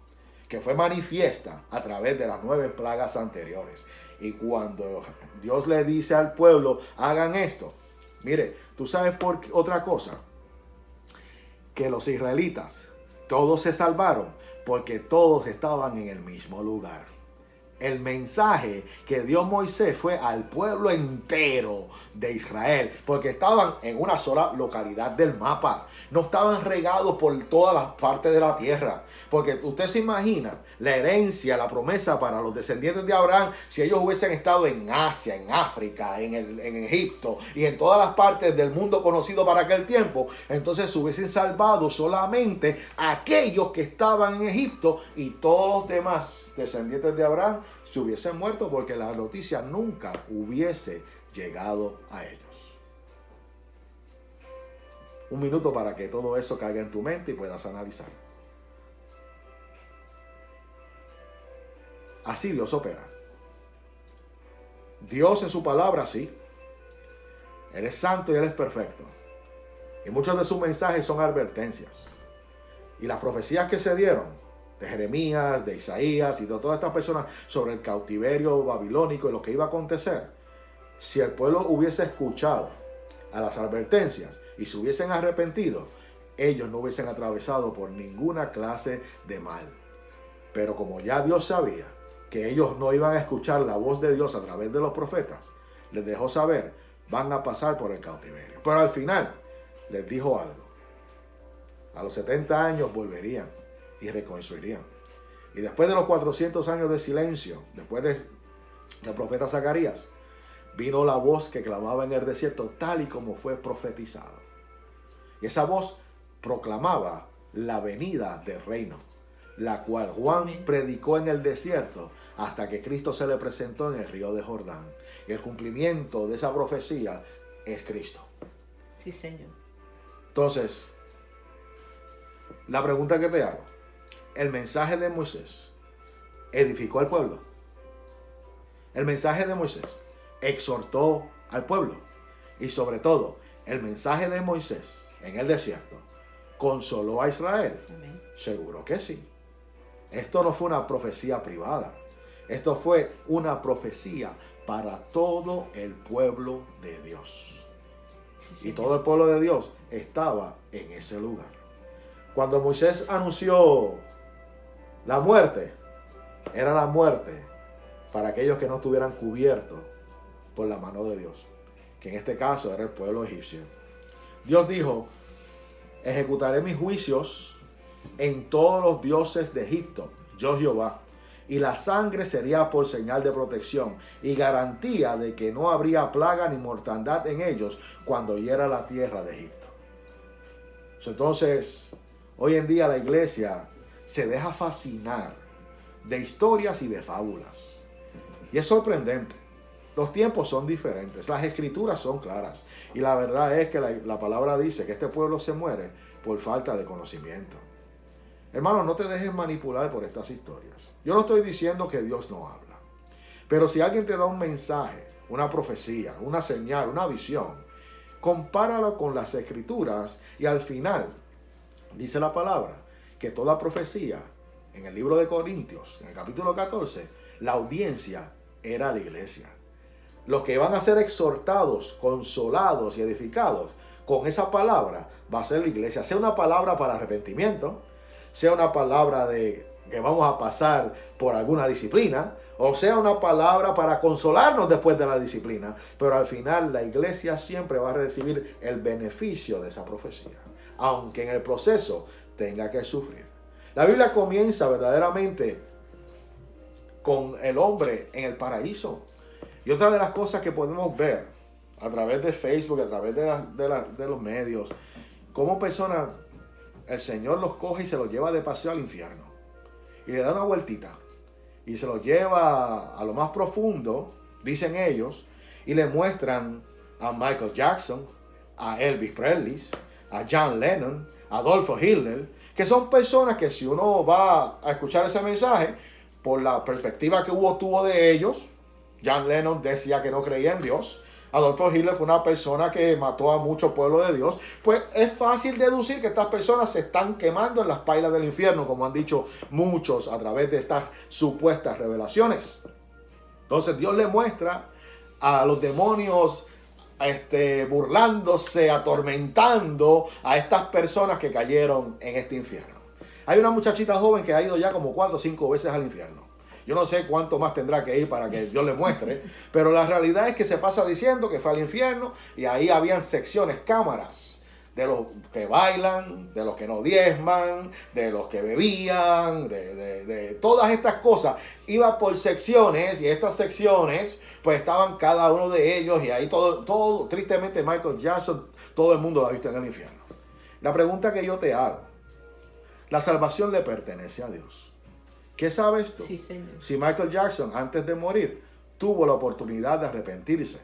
que fue manifiesta a través de las 9 plagas anteriores. Y cuando Dios le dice al pueblo: hagan esto, mire, tú sabes por qué, otra cosa, que los israelitas todos se salvaron porque todos estaban en el mismo lugar. El mensaje que dio Moisés fue al pueblo entero de Israel, porque estaban en una sola localidad del mapa. No estaban regados por todas las partes de la tierra. Porque usted se imagina la herencia, la promesa para los descendientes de Abraham, si ellos hubiesen estado en Asia, en África, en Egipto y en todas las partes del mundo conocido para aquel tiempo, entonces se hubiesen salvado solamente aquellos que estaban en Egipto, y todos los demás descendientes de Abraham se hubiesen muerto, porque la noticia nunca hubiese llegado a ellos. Un minuto para que todo eso caiga en tu mente y puedas analizar. Así Dios opera. Dios en su palabra, sí. Él es santo y Él es perfecto. Y muchos de sus mensajes son advertencias. Y las profecías que se dieron de Jeremías, de Isaías y de todas estas personas sobre el cautiverio babilónico y lo que iba a acontecer, si el pueblo hubiese escuchado a las advertencias y se hubiesen arrepentido, ellos no hubiesen atravesado por ninguna clase de mal. Pero como ya Dios sabía que ellos no iban a escuchar la voz de Dios a través de los profetas, les dejó saber, van a pasar por el cautiverio. Pero al final les dijo algo. A los 70 años volverían y reconstruirían. Y después de los 400 años de silencio, después del profeta Zacarías, vino la voz que clamaba en el desierto, tal y como fue profetizado. Y esa voz proclamaba la venida del reino, la cual Juan predicó en el desierto hasta que Cristo se le presentó en el río de Jordán. Y el cumplimiento de esa profecía es Cristo. Sí, Señor. Entonces, la pregunta que te hago, ¿el mensaje de Moisés edificó al pueblo? El mensaje de Moisés exhortó al pueblo. Y sobre todo, el mensaje de Moisés en el desierto consoló a Israel. Amén. Seguro que sí. Esto no fue una profecía privada. Esto fue una profecía para todo el pueblo de Dios. Sí, Y todo el pueblo de Dios estaba en ese lugar. Cuando Moisés anunció la muerte, era la muerte para aquellos que no estuvieran cubiertos por la mano de Dios, que en este caso era el pueblo egipcio. Dios dijo, ejecutaré mis juicios en todos los dioses de Egipto, yo Jehová, y la sangre sería por señal de protección y garantía de que no habría plaga ni mortandad en ellos cuando hiera la tierra de Egipto. Entonces, hoy en día la iglesia se deja fascinar de historias y de fábulas. Y es sorprendente. Los tiempos son diferentes, las escrituras son claras. Y la verdad es que la palabra dice que este pueblo se muere por falta de conocimiento. Hermano, no te dejes manipular por estas historias. Yo no estoy diciendo que Dios no habla. Pero si alguien te da un mensaje, una profecía, una señal, una visión, compáralo con las escrituras y al final dice la palabra que toda profecía, en el libro de Corintios, en el capítulo 14, la audiencia era la iglesia. Los que van a ser exhortados, consolados y edificados con esa palabra va a ser la iglesia. Sea una palabra para arrepentimiento, sea una palabra de que vamos a pasar por alguna disciplina, o sea una palabra para consolarnos después de la disciplina, pero al final la iglesia siempre va a recibir el beneficio de esa profecía, aunque en el proceso tenga que sufrir. La Biblia comienza verdaderamente con el hombre en el paraíso. Y otra de las cosas que podemos ver a través de Facebook, a través de los medios, cómo personas, el Señor los coge y se los lleva de paseo al infierno. Y le da una vueltita. Y se los lleva a lo más profundo, dicen ellos, y le muestran a Michael Jackson, a Elvis Presley, a John Lennon, a Adolfo Hitler, que son personas que si uno va a escuchar ese mensaje, por la perspectiva que tuvo de ellos, John Lennon decía que no creía en Dios, Adolfo Hitler fue una persona que mató a mucho pueblo de Dios, pues es fácil deducir que estas personas se están quemando en las pailas del infierno, como han dicho muchos a través de estas supuestas revelaciones. Entonces Dios le muestra a los demonios burlándose, atormentando a estas personas que cayeron en este infierno. Hay una muchachita joven que ha ido ya como 4 o 5 veces al infierno. Yo no sé cuánto más tendrá que ir para que Dios le muestre, pero la realidad es que se pasa diciendo que fue al infierno y ahí habían secciones, cámaras, de los que bailan, de los que no diezman, de los que bebían, de todas estas cosas. Iba por secciones y estas secciones pues estaban cada uno de ellos y ahí todo tristemente Michael Jackson, todo el mundo lo ha visto en el infierno. La pregunta que yo te hago, ¿la salvación le pertenece a Dios? ¿Qué sabes tú? Sí, Señor. Si Michael Jackson antes de morir tuvo la oportunidad de arrepentirse.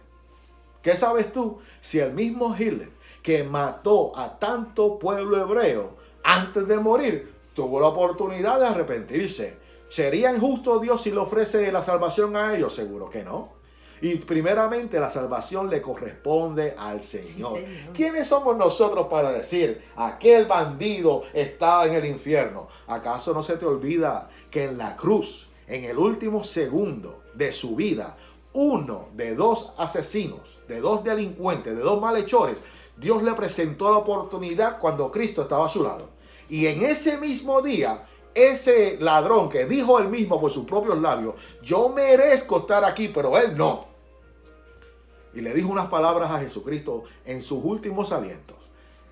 ¿Qué sabes tú si el mismo Hitler que mató a tanto pueblo hebreo antes de morir tuvo la oportunidad de arrepentirse? ¿Sería injusto Dios si le ofrece la salvación a ellos? Seguro que no. Y primeramente la salvación le corresponde al Señor. Sí, Señor. ¿Quiénes somos nosotros para decir aquel bandido está en el infierno? ¿Acaso no se te olvida que en la cruz, en el último segundo de su vida, uno de dos asesinos, de dos delincuentes, de dos malhechores, Dios le presentó la oportunidad cuando Cristo estaba a su lado. Y en ese mismo día, ese ladrón que dijo él mismo por sus propios labios, yo merezco estar aquí, pero él no. Y le dijo unas palabras a Jesucristo en sus últimos alientos.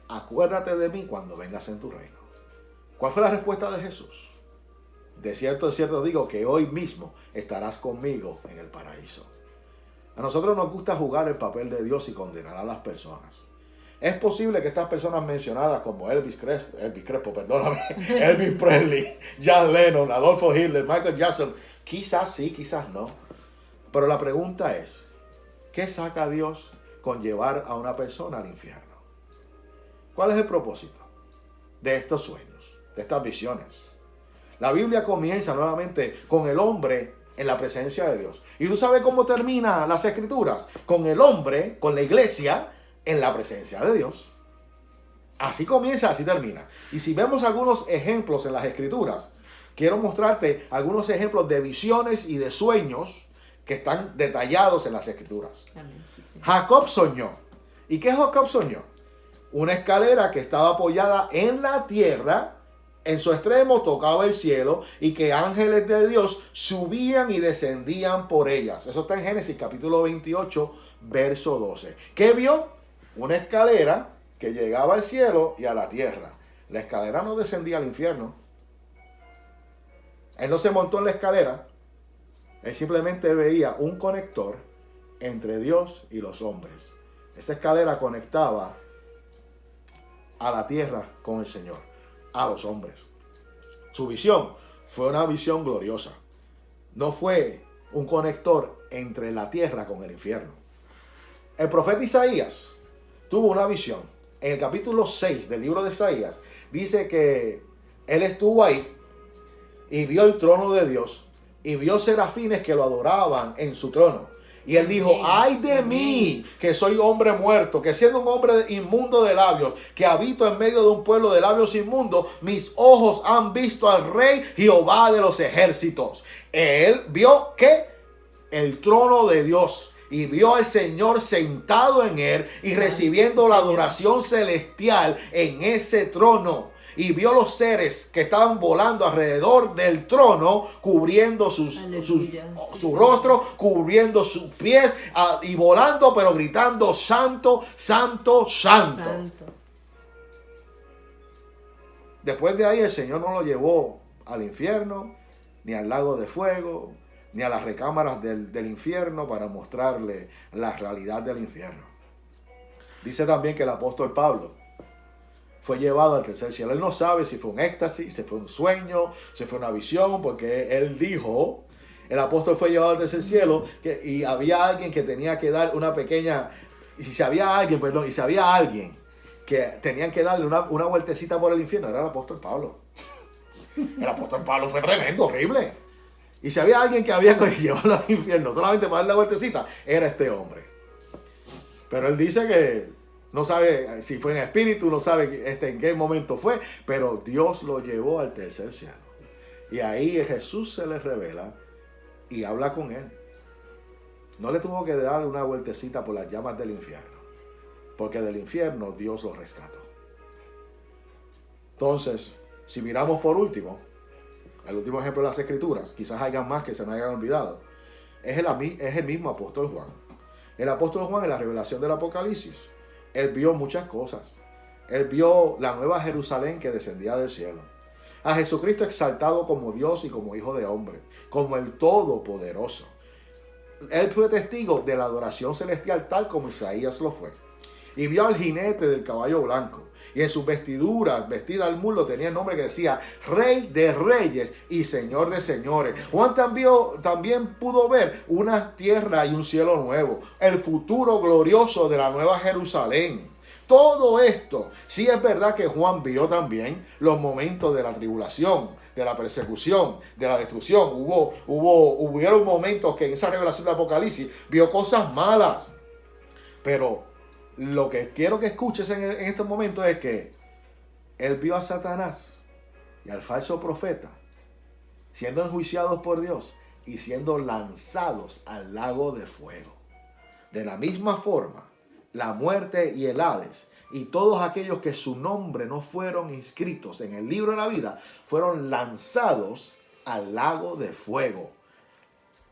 Acuérdate de mí cuando vengas en tu reino. ¿Cuál fue la respuesta de Jesús? De cierto digo que hoy mismo estarás conmigo en el paraíso. A nosotros nos gusta jugar el papel de Dios y condenar a las personas. Es posible que estas personas mencionadas como Elvis Presley, John Lennon, Adolfo Hitler, Michael Jackson, quizás sí, quizás no. Pero la pregunta es, ¿qué saca Dios con llevar a una persona al infierno? ¿Cuál es el propósito de estos sueños, de estas visiones? La Biblia comienza nuevamente con el hombre en la presencia de Dios. ¿Y tú sabes cómo termina las Escrituras? Con el hombre, con la iglesia, en la presencia de Dios. Así comienza, así termina. Y si vemos algunos ejemplos en las Escrituras, quiero mostrarte algunos ejemplos de visiones y de sueños que están detallados en las Escrituras. Amén, sí, sí. Jacob soñó. ¿Y qué Jacob soñó? Una escalera que estaba apoyada en la tierra, en su extremo tocaba el cielo y que ángeles de Dios subían y descendían por ellas. Eso está en Génesis capítulo 28, verso 12. ¿Qué vio? Una escalera que llegaba al cielo y a la tierra. La escalera no descendía al infierno. Él no se montó en la escalera. Él simplemente veía un conector entre Dios y los hombres. Esa escalera conectaba a la tierra con el Señor, a los hombres. Su visión fue una visión gloriosa. No fue un conector entre la tierra con el infierno. El profeta Isaías tuvo una visión. En el capítulo 6 del libro de Isaías dice que él estuvo ahí y vio el trono de Dios y vio serafines que lo adoraban en su trono. Y él dijo, ay de mí, que soy hombre muerto, que siendo un hombre inmundo de labios, que habito en medio de un pueblo de labios inmundos, mis ojos han visto al Rey Jehová de los ejércitos. Él vio que el trono de Dios y vio al Señor sentado en él y recibiendo la adoración celestial en ese trono. Y vio los seres que estaban volando alrededor del trono, cubriendo su rostro, cubriendo sus pies y volando, pero gritando, santo, santo, santo. Después de ahí el Señor no lo llevó al infierno, ni al lago de fuego, ni a las recámaras del infierno para mostrarle la realidad del infierno. Dice también que el apóstol Pablo fue llevado al tercer cielo. Él no sabe si fue un éxtasis, si fue un sueño, si fue una visión, porque él dijo, el apóstol fue llevado al tercer cielo y había alguien que tenía que dar una pequeña, y si había alguien que tenían que darle una vueltecita por el infierno, era el apóstol Pablo. El apóstol Pablo fue tremendo, horrible. Y si había alguien que había que llevarlo al infierno solamente para darle la vueltecita, era este hombre. Pero él dice que no sabe si fue en espíritu, no sabe en qué momento fue, pero Dios lo llevó al tercer cielo. Y ahí Jesús se le revela y habla con él. No le tuvo que dar una vueltecita por las llamas del infierno, porque del infierno Dios lo rescató. Entonces, si miramos por último, el último ejemplo de las Escrituras, quizás haya más que se me hayan olvidado, es el mismo apóstol Juan. El apóstol Juan en la revelación del Apocalipsis, él vio muchas cosas. Él vio la nueva Jerusalén que descendía del cielo. A Jesucristo exaltado como Dios y como Hijo de hombre, como el Todopoderoso. Él fue testigo de la adoración celestial tal como Isaías lo fue. Y vio al jinete del caballo blanco. Y en sus vestiduras, vestida al muslo, tenía el nombre que decía Rey de Reyes y Señor de Señores. Juan también pudo ver una tierra y un cielo nuevo, el futuro glorioso de la nueva Jerusalén. Todo esto, sí es verdad que Juan vio también los momentos de la tribulación, de la persecución, de la destrucción. Hubieron momentos que en esa revelación del Apocalipsis vio cosas malas. Pero lo que quiero que escuches en este momento es que él vio a Satanás y al falso profeta siendo enjuiciados por Dios y siendo lanzados al lago de fuego. De la misma forma, la muerte y el Hades y todos aquellos que su nombre no fueron inscritos en el libro de la vida fueron lanzados al lago de fuego.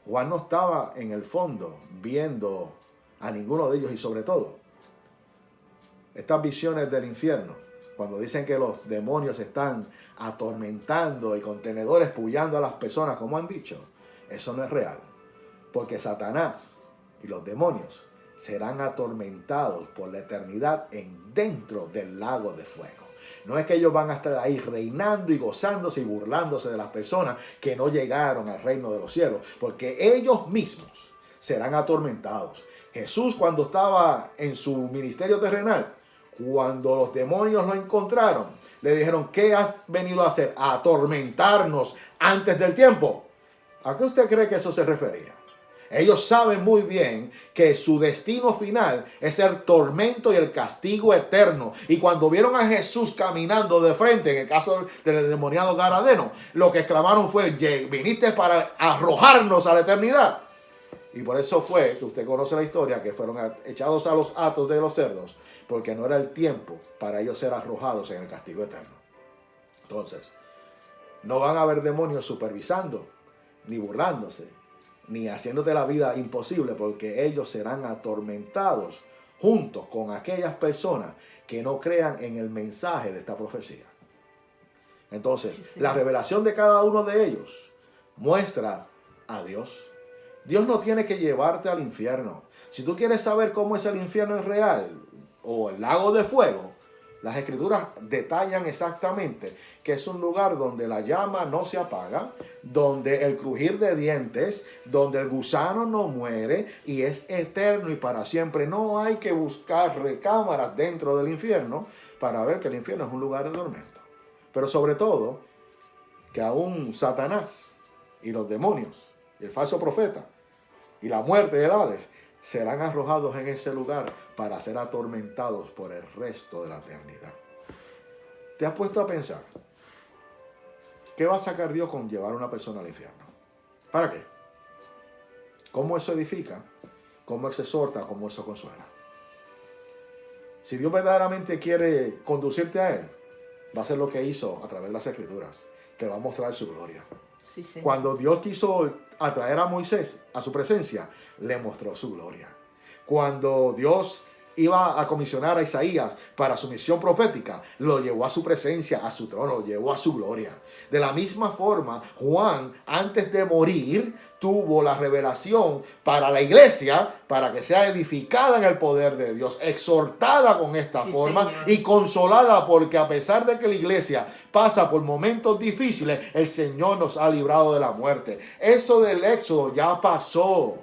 Juan no estaba en el fondo viendo a ninguno de ellos, y sobre todo estas visiones del infierno, cuando dicen que los demonios están atormentando y con tenedores pullando a las personas, como han dicho, eso no es real, porque Satanás y los demonios serán atormentados por la eternidad dentro del lago de fuego. No es que ellos van a estar ahí reinando y gozándose y burlándose de las personas que no llegaron al reino de los cielos, porque ellos mismos serán atormentados. Jesús, cuando estaba en su ministerio terrenal, cuando los demonios lo encontraron, le dijeron: ¿qué has venido a hacer? ¿A atormentarnos antes del tiempo? ¿A qué usted cree que eso se refería? Ellos saben muy bien que su destino final es el tormento y el castigo eterno. Y cuando vieron a Jesús caminando de frente, en el caso del endemoniado Gadareno, lo que exclamaron fue: viniste para arrojarnos a la eternidad. Y por eso fue que usted conoce la historia, que fueron echados a los atos de los cerdos, porque no era el tiempo para ellos ser arrojados en el castigo eterno. Entonces, no van a haber demonios supervisando, ni burlándose, ni haciéndote la vida imposible, porque ellos serán atormentados juntos con aquellas personas que no crean en el mensaje de esta profecía. Entonces, sí, la revelación de cada uno de ellos muestra a Dios. Dios no tiene que llevarte al infierno. Si tú quieres saber cómo es el infierno en real, o el lago de fuego, las escrituras detallan exactamente que es un lugar donde la llama no se apaga, donde el crujir de dientes, donde el gusano no muere y es eterno y para siempre. No hay que buscar recámaras dentro del infierno para ver que el infierno es un lugar de tormento. Pero sobre todo, que aún Satanás y los demonios, y el falso profeta, y la muerte del Hades, serán arrojados en ese lugar para ser atormentados por el resto de la eternidad. ¿Te has puesto a pensar qué va a sacar Dios con llevar a una persona al infierno? ¿Para qué? ¿Cómo eso edifica? ¿Cómo eso exhorta? ¿Cómo eso consuela? Si Dios verdaderamente quiere conducirte a Él, va a hacer lo que hizo a través de las Escrituras. Te va a mostrar su gloria. Sí, sí. Cuando Dios quiso atraer a Moisés a su presencia, le mostró su gloria. Cuando Dios iba a comisionar a Isaías para su misión profética, lo llevó a su presencia, a su trono, lo llevó a su gloria. De la misma forma, Juan, antes de morir, tuvo la revelación para la iglesia, para que sea edificada en el poder de Dios, exhortada con esta forma, Señor, y consolada, porque a pesar de que la iglesia pasa por momentos difíciles, el Señor nos ha librado de la muerte. Eso del Éxodo ya pasó.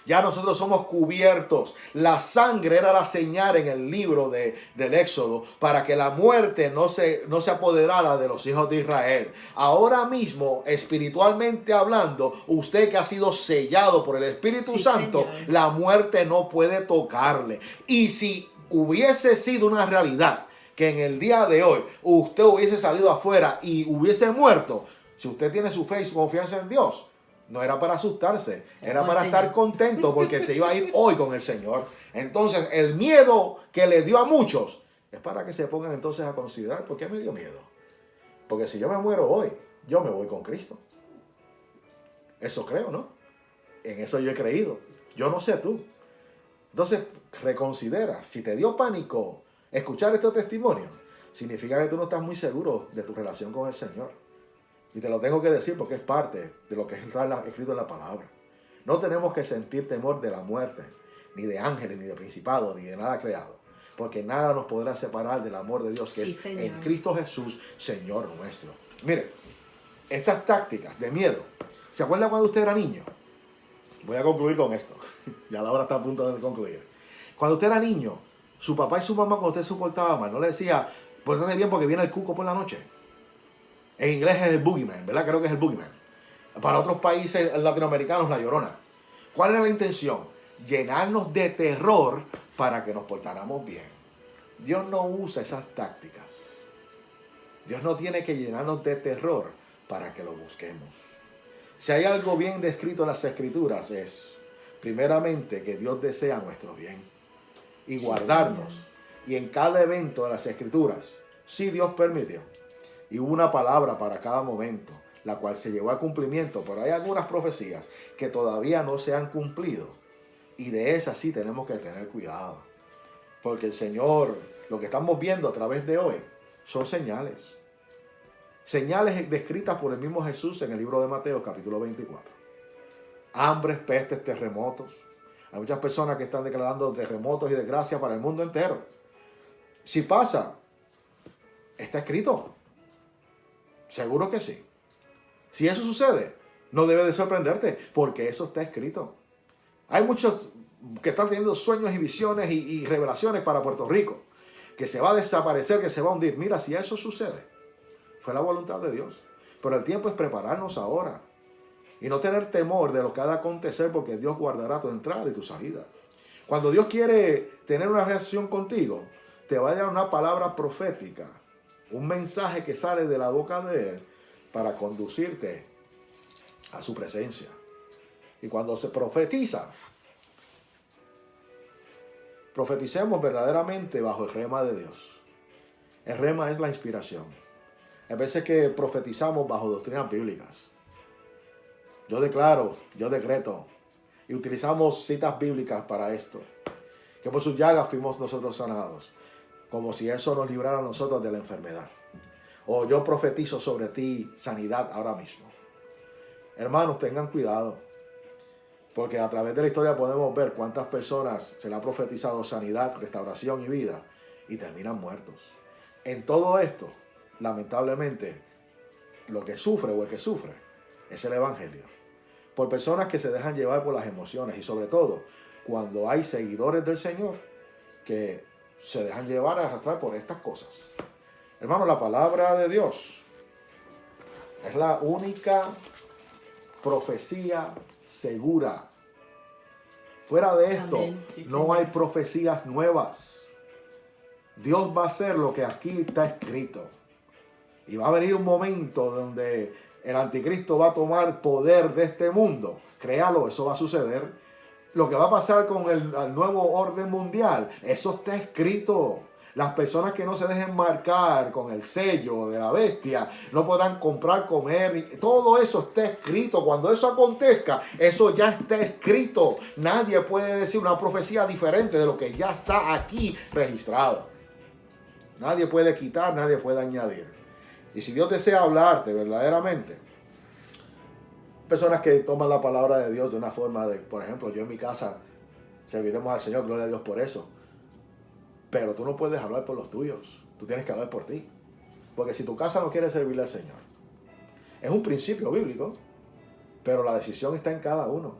Ya nosotros somos cubiertos. La sangre era la señal en el libro del Éxodo para que la muerte no se apoderara de los hijos de Israel. Ahora mismo, espiritualmente hablando, usted que ha sido sellado por el Espíritu Santo, Señor, la muerte no puede tocarle. Y si hubiese sido una realidad que en el día de hoy usted hubiese salido afuera y hubiese muerto, si usted tiene su fe y su confianza en Dios, no era para asustarse, era para estar contento porque se iba a ir hoy con el Señor. Entonces, el miedo que le dio a muchos es para que se pongan entonces a considerar: ¿por qué me dio miedo? Porque si yo me muero hoy, yo me voy con Cristo. Eso creo, ¿no? En eso yo he creído. Yo no sé tú. Entonces, reconsidera. Si te dio pánico escuchar este testimonio, significa que tú no estás muy seguro de tu relación con el Señor. Y te lo tengo que decir porque es parte de lo que está escrito en la palabra. No tenemos que sentir temor de la muerte, ni de ángeles, ni de principados, ni de nada creado. Porque nada nos podrá separar del amor de Dios que es Señor, en Cristo Jesús, Señor nuestro. Mire, estas tácticas de miedo, ¿se acuerda cuando usted era niño? Voy a concluir con esto. Ya la hora está a punto de concluir. Cuando usted era niño, su papá y su mamá, cuando usted se portaba mal, no le decía: pórtate bien porque viene el cuco por la noche. En inglés es el boogeyman, ¿verdad? Creo que es el boogeyman. Para otros países latinoamericanos, la llorona. ¿Cuál era la intención? Llenarnos de terror para que nos portáramos bien. Dios no usa esas tácticas. Dios no tiene que llenarnos de terror para que lo busquemos. Si hay algo bien descrito en las Escrituras es, primeramente, que Dios desea nuestro bien y guardarnos. Y en cada evento de las Escrituras, sí Dios permitió. Y hubo una palabra para cada momento, la cual se llevó a cumplimiento, pero hay algunas profecías que todavía no se han cumplido. Y de esas sí tenemos que tener cuidado. Porque el Señor, lo que estamos viendo a través de hoy, son señales. Señales descritas por el mismo Jesús en el libro de Mateo, capítulo 24. Hambres, pestes, terremotos. Hay muchas personas que están declarando terremotos y desgracias para el mundo entero. Si pasa, está escrito. Seguro que sí. Si eso sucede, no debe de sorprenderte, porque eso está escrito. Hay muchos que están teniendo sueños y visiones y revelaciones para Puerto Rico, que se va a desaparecer, que se va a hundir. Mira, si eso sucede, fue la voluntad de Dios. Pero el tiempo es prepararnos ahora y no tener temor de lo que ha de acontecer, porque Dios guardará tu entrada y tu salida. Cuando Dios quiere tener una relación contigo, te va a dar una palabra profética, un mensaje que sale de la boca de Él para conducirte a su presencia. Y cuando se profetiza, profeticemos verdaderamente bajo el rema de Dios. El rema es la inspiración. Hay veces que profetizamos bajo doctrinas bíblicas. Yo declaro, yo decreto, y utilizamos citas bíblicas para esto, que por sus llagas fuimos nosotros sanados, como si eso nos librara a nosotros de la enfermedad. O yo profetizo sobre ti sanidad ahora mismo. Hermanos, tengan cuidado, porque a través de la historia podemos ver cuántas personas se le ha profetizado sanidad, restauración y vida, y terminan muertos. En todo esto, lamentablemente, lo que sufre o el que sufre es el evangelio. Por personas que se dejan llevar por las emociones, y sobre todo cuando hay seguidores del Señor que se dejan llevar a arrastrar por estas cosas. Hermano, la palabra de Dios es la única profecía segura. Fuera de esto, sí, no hay profecías nuevas. Dios va a hacer lo que aquí está escrito. Y va a venir un momento donde el anticristo va a tomar poder de este mundo. Créalo, eso va a suceder. Lo que va a pasar con el nuevo orden mundial, eso está escrito. Las personas que no se dejen marcar con el sello de la bestia no podrán comprar, comer. Todo eso está escrito. Cuando eso acontezca, eso ya está escrito. Nadie puede decir una profecía diferente de lo que ya está aquí registrado. Nadie puede quitar, nadie puede añadir. Y si Dios desea hablarte verdaderamente, personas que toman la palabra de Dios de una forma de, por ejemplo, yo en mi casa serviremos al Señor, gloria a Dios por eso. Pero tú no puedes hablar por los tuyos, tú tienes que hablar por ti. Porque si tu casa no quiere servirle al Señor, es un principio bíblico, pero la decisión está en cada uno.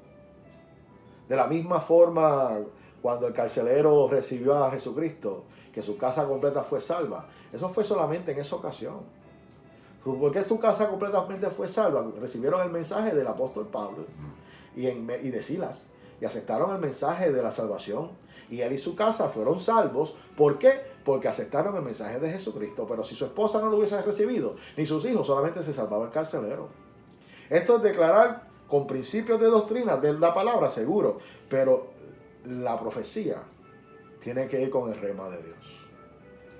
De la misma forma, cuando el carcelero recibió a Jesucristo, que su casa completa fue salva, eso fue solamente en esa ocasión. ¿Por qué su casa completamente fue salva? Recibieron el mensaje del apóstol Pablo y de Silas, y aceptaron el mensaje de la salvación. Y él y su casa fueron salvos. ¿Por qué? Porque aceptaron el mensaje de Jesucristo. Pero si su esposa no lo hubiese recibido, ni sus hijos, solamente se salvaba el carcelero. Esto es declarar con principios de doctrina de la palabra, seguro. Pero la profecía tiene que ir con el rema de Dios.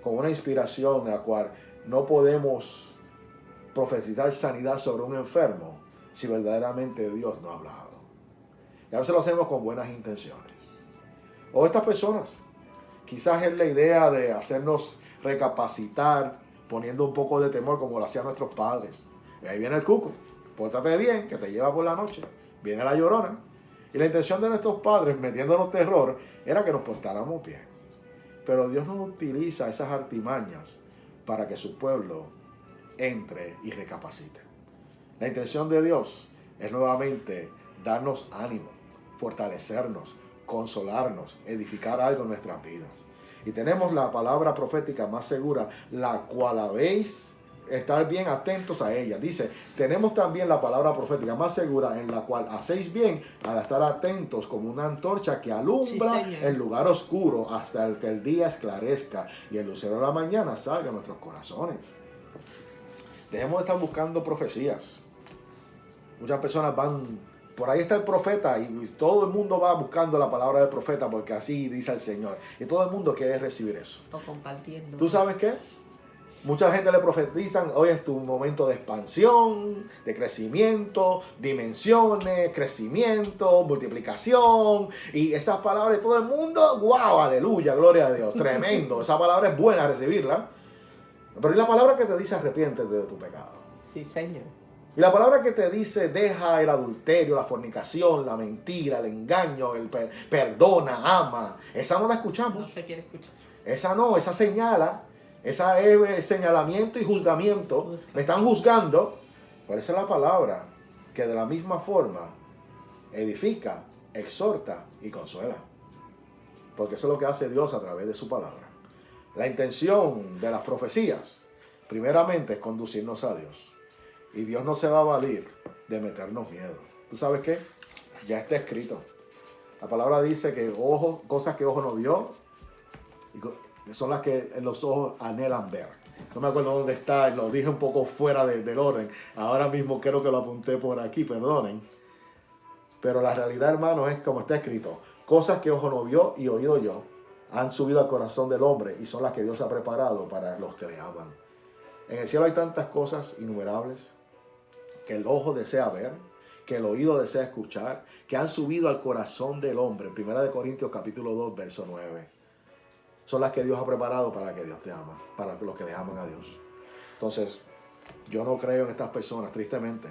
Con una inspiración en la cual no podemos profetizar sanidad sobre un enfermo si verdaderamente Dios no ha hablado. Y a veces lo hacemos con buenas intenciones. O estas personas, quizás es la idea de hacernos recapacitar, poniendo un poco de temor como lo hacían nuestros padres. Y ahí viene el cuco, pórtate bien, que te lleva por la noche. Viene la llorona. Y la intención de nuestros padres, metiéndonos terror, era que nos portáramos bien. Pero Dios no utiliza esas artimañas para que su pueblo entre y recapacite. La intención de Dios es nuevamente darnos ánimo, fortalecernos, consolarnos, edificar algo en nuestras vidas. Y tenemos la palabra profética más segura, la cual habéis estar bien atentos a ella. Dice, tenemos también la palabra profética más segura, en la cual hacéis bien al estar atentos como una antorcha que alumbra el lugar oscuro hasta que el día esclarezca y el lucero de la mañana salga a nuestros corazones. Dejemos de estar buscando profecías. Muchas personas van, por ahí está el profeta y todo el mundo va buscando la palabra del profeta porque así dice el Señor. Y todo el mundo quiere recibir eso. O compartiendo. ¿Tú sabes qué? Mucha gente le profetizan, hoy es tu momento de expansión, de crecimiento, dimensiones, crecimiento, multiplicación. Y esas palabras, todo el mundo, wow, aleluya, gloria a Dios, tremendo. Esa palabra es buena recibirla. Pero ¿y la palabra que te dice arrepiéntete de tu pecado? Sí, Señor. Y la palabra que te dice deja el adulterio, la fornicación, la mentira, el engaño, perdona, ama. Esa no la escuchamos. No se quiere escuchar. Esa no, esa señala. Esa es señalamiento y juzgamiento. Me están juzgando. Pero esa es la palabra que de la misma forma edifica, exhorta y consuela. Porque eso es lo que hace Dios a través de su palabra. La intención de las profecías, primeramente, es conducirnos a Dios. Y Dios no se va a valer de meternos miedo. ¿Tú sabes qué? Ya está escrito. La palabra dice que cosas que ojo no vio, son las que los ojos anhelan ver. No me acuerdo dónde está, lo dije un poco fuera del orden. Ahora mismo creo que lo apunté por aquí, perdonen. Pero la realidad, hermano, es como está escrito. Cosas que ojo no vio y oído yo han subido al corazón del hombre y son las que Dios ha preparado para los que le aman. En el cielo hay tantas cosas innumerables que el ojo desea ver, que el oído desea escuchar, que han subido al corazón del hombre. 1 Corintios capítulo 2, verso 9. Son las que Dios ha preparado para que Dios te ama, para los que le aman a Dios. Entonces, yo no creo en estas personas, tristemente,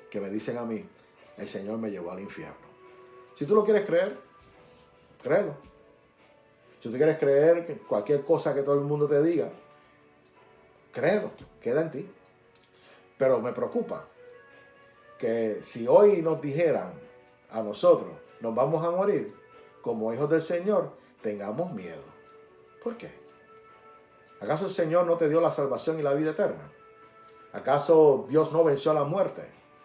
que me dicen a mí, el Señor me llevó al infierno. Si tú lo quieres creer, créelo. Si tú quieres creer que cualquier cosa que todo el mundo te diga, créelo, queda en ti. Pero me preocupa que si hoy nos dijeran a nosotros, nos vamos a morir como hijos del Señor, tengamos miedo. ¿Por qué? ¿Acaso el Señor no te dio la salvación y la vida eterna? ¿Acaso Dios no venció a la muerte?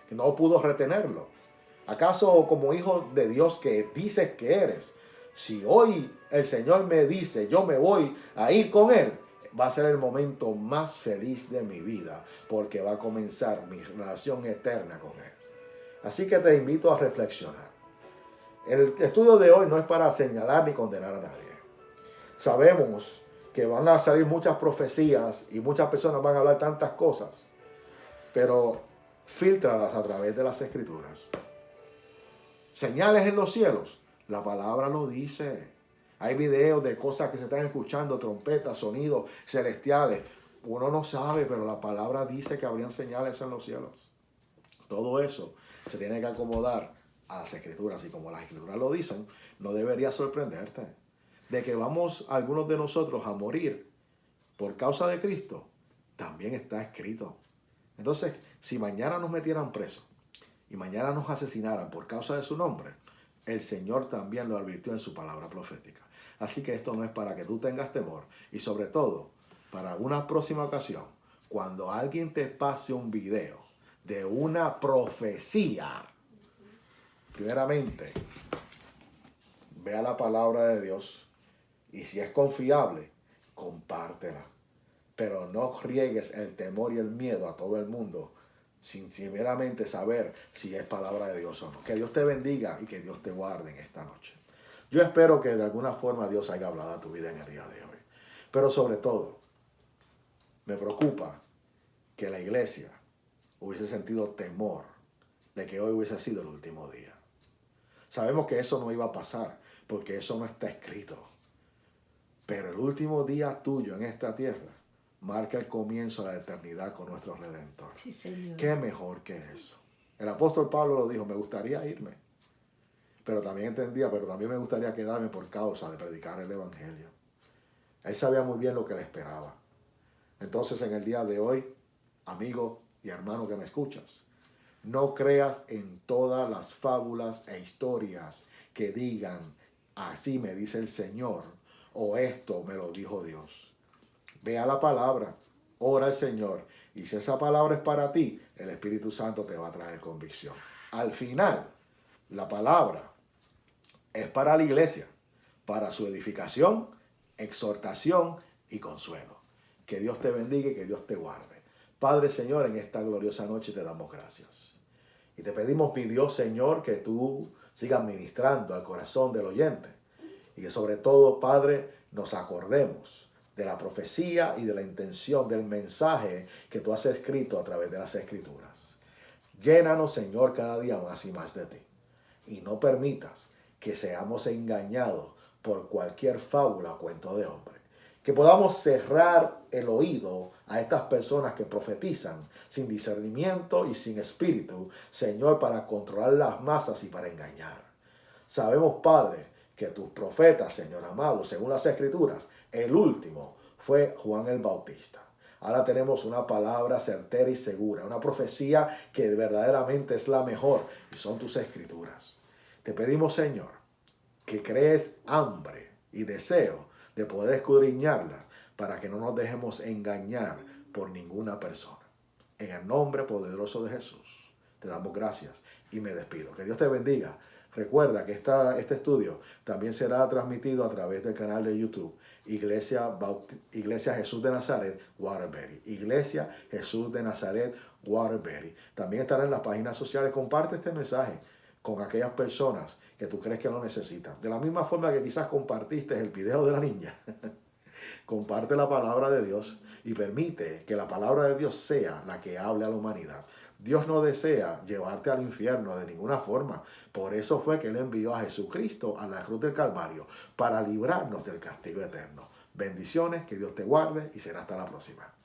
¿Que no pudo retenerlo? ¿Acaso como hijo de Dios que dices que eres, si hoy el Señor me dice yo me voy a ir con Él, va a ser el momento más feliz de mi vida, porque va a comenzar mi relación eterna con Él? Así que te invito a reflexionar. El estudio de hoy no es para señalar ni condenar a nadie. Sabemos que van a salir muchas profecías y muchas personas van a hablar tantas cosas, pero fíltralas a través de las Escrituras. Señales en los cielos, la palabra lo dice. Hay videos de cosas que se están escuchando, trompetas, sonidos celestiales. Uno no sabe, pero la palabra dice que habrían señales en los cielos. Todo eso se tiene que acomodar a las Escrituras, y como las Escrituras lo dicen, no debería sorprenderte de que vamos algunos de nosotros a morir por causa de Cristo. También está escrito. Entonces, si mañana nos metieran presos y mañana nos asesinaran por causa de su nombre, el Señor también lo advirtió en su palabra profética. Así que esto no es para que tú tengas temor, y sobre todo, para una próxima ocasión, cuando alguien te pase un video de una profecía, primeramente, vea la palabra de Dios, y si es confiable, compártela. Pero no riegues el temor y el miedo a todo el mundo sin primeramente saber si es palabra de Dios o no. Que Dios te bendiga y que Dios te guarde en esta noche. Yo espero que de alguna forma Dios haya hablado a tu vida en el día de hoy. Pero sobre todo, me preocupa que la iglesia hubiese sentido temor de que hoy hubiese sido el último día. Sabemos que eso no iba a pasar porque eso no está escrito. Pero el último día tuyo en esta tierra marca el comienzo de la eternidad con nuestro Redentor. Sí, Señor. ¿Qué mejor que eso? El apóstol Pablo lo dijo, me gustaría irme. Pero también entendía, pero también me gustaría quedarme por causa de predicar el Evangelio. Él sabía muy bien lo que le esperaba. Entonces, en el día de hoy, amigo y hermano que me escuchas, no creas en todas las fábulas e historias que digan, así me dice el Señor, o esto me lo dijo Dios. Ve a la palabra, ora al Señor, y si esa palabra es para ti, el Espíritu Santo te va a traer convicción. Al final, la palabra es para la iglesia, para su edificación, exhortación y consuelo. Que Dios te bendiga y que Dios te guarde. Padre, Señor, en esta gloriosa noche te damos gracias. Y te pedimos, mi Dios, Señor, que tú sigas ministrando al corazón del oyente. Y que sobre todo, Padre, nos acordemos de la profecía y de la intención del mensaje que tú has escrito a través de las Escrituras. Llénanos, Señor, cada día más y más de ti. Y no permitas que seamos engañados por cualquier fábula o cuento de hombre. Que podamos cerrar el oído a estas personas que profetizan sin discernimiento y sin espíritu, Señor, para controlar las masas y para engañar. Sabemos, Padre, que tus profetas, Señor amado, según las Escrituras, el último fue Juan el Bautista. Ahora tenemos una palabra certera y segura, una profecía que verdaderamente es la mejor, y son tus Escrituras. Te pedimos, Señor, que crees hambre y deseo de poder escudriñarla para que no nos dejemos engañar por ninguna persona. En el nombre poderoso de Jesús, te damos gracias y me despido. Que Dios te bendiga. Recuerda que este estudio también será transmitido a través del canal de YouTube Iglesia Jesús de Nazaret, Waterbury. Iglesia Jesús de Nazaret, Waterbury. También estará en las páginas sociales. Comparte este mensaje con aquellas personas que tú crees que lo necesitan. De la misma forma que quizás compartiste el video de la niña. Comparte la palabra de Dios y permite que la palabra de Dios sea la que hable a la humanidad. Dios no desea llevarte al infierno de ninguna forma. Por eso fue que Él envió a Jesucristo a la cruz del Calvario para librarnos del castigo eterno. Bendiciones, que Dios te guarde y será hasta la próxima.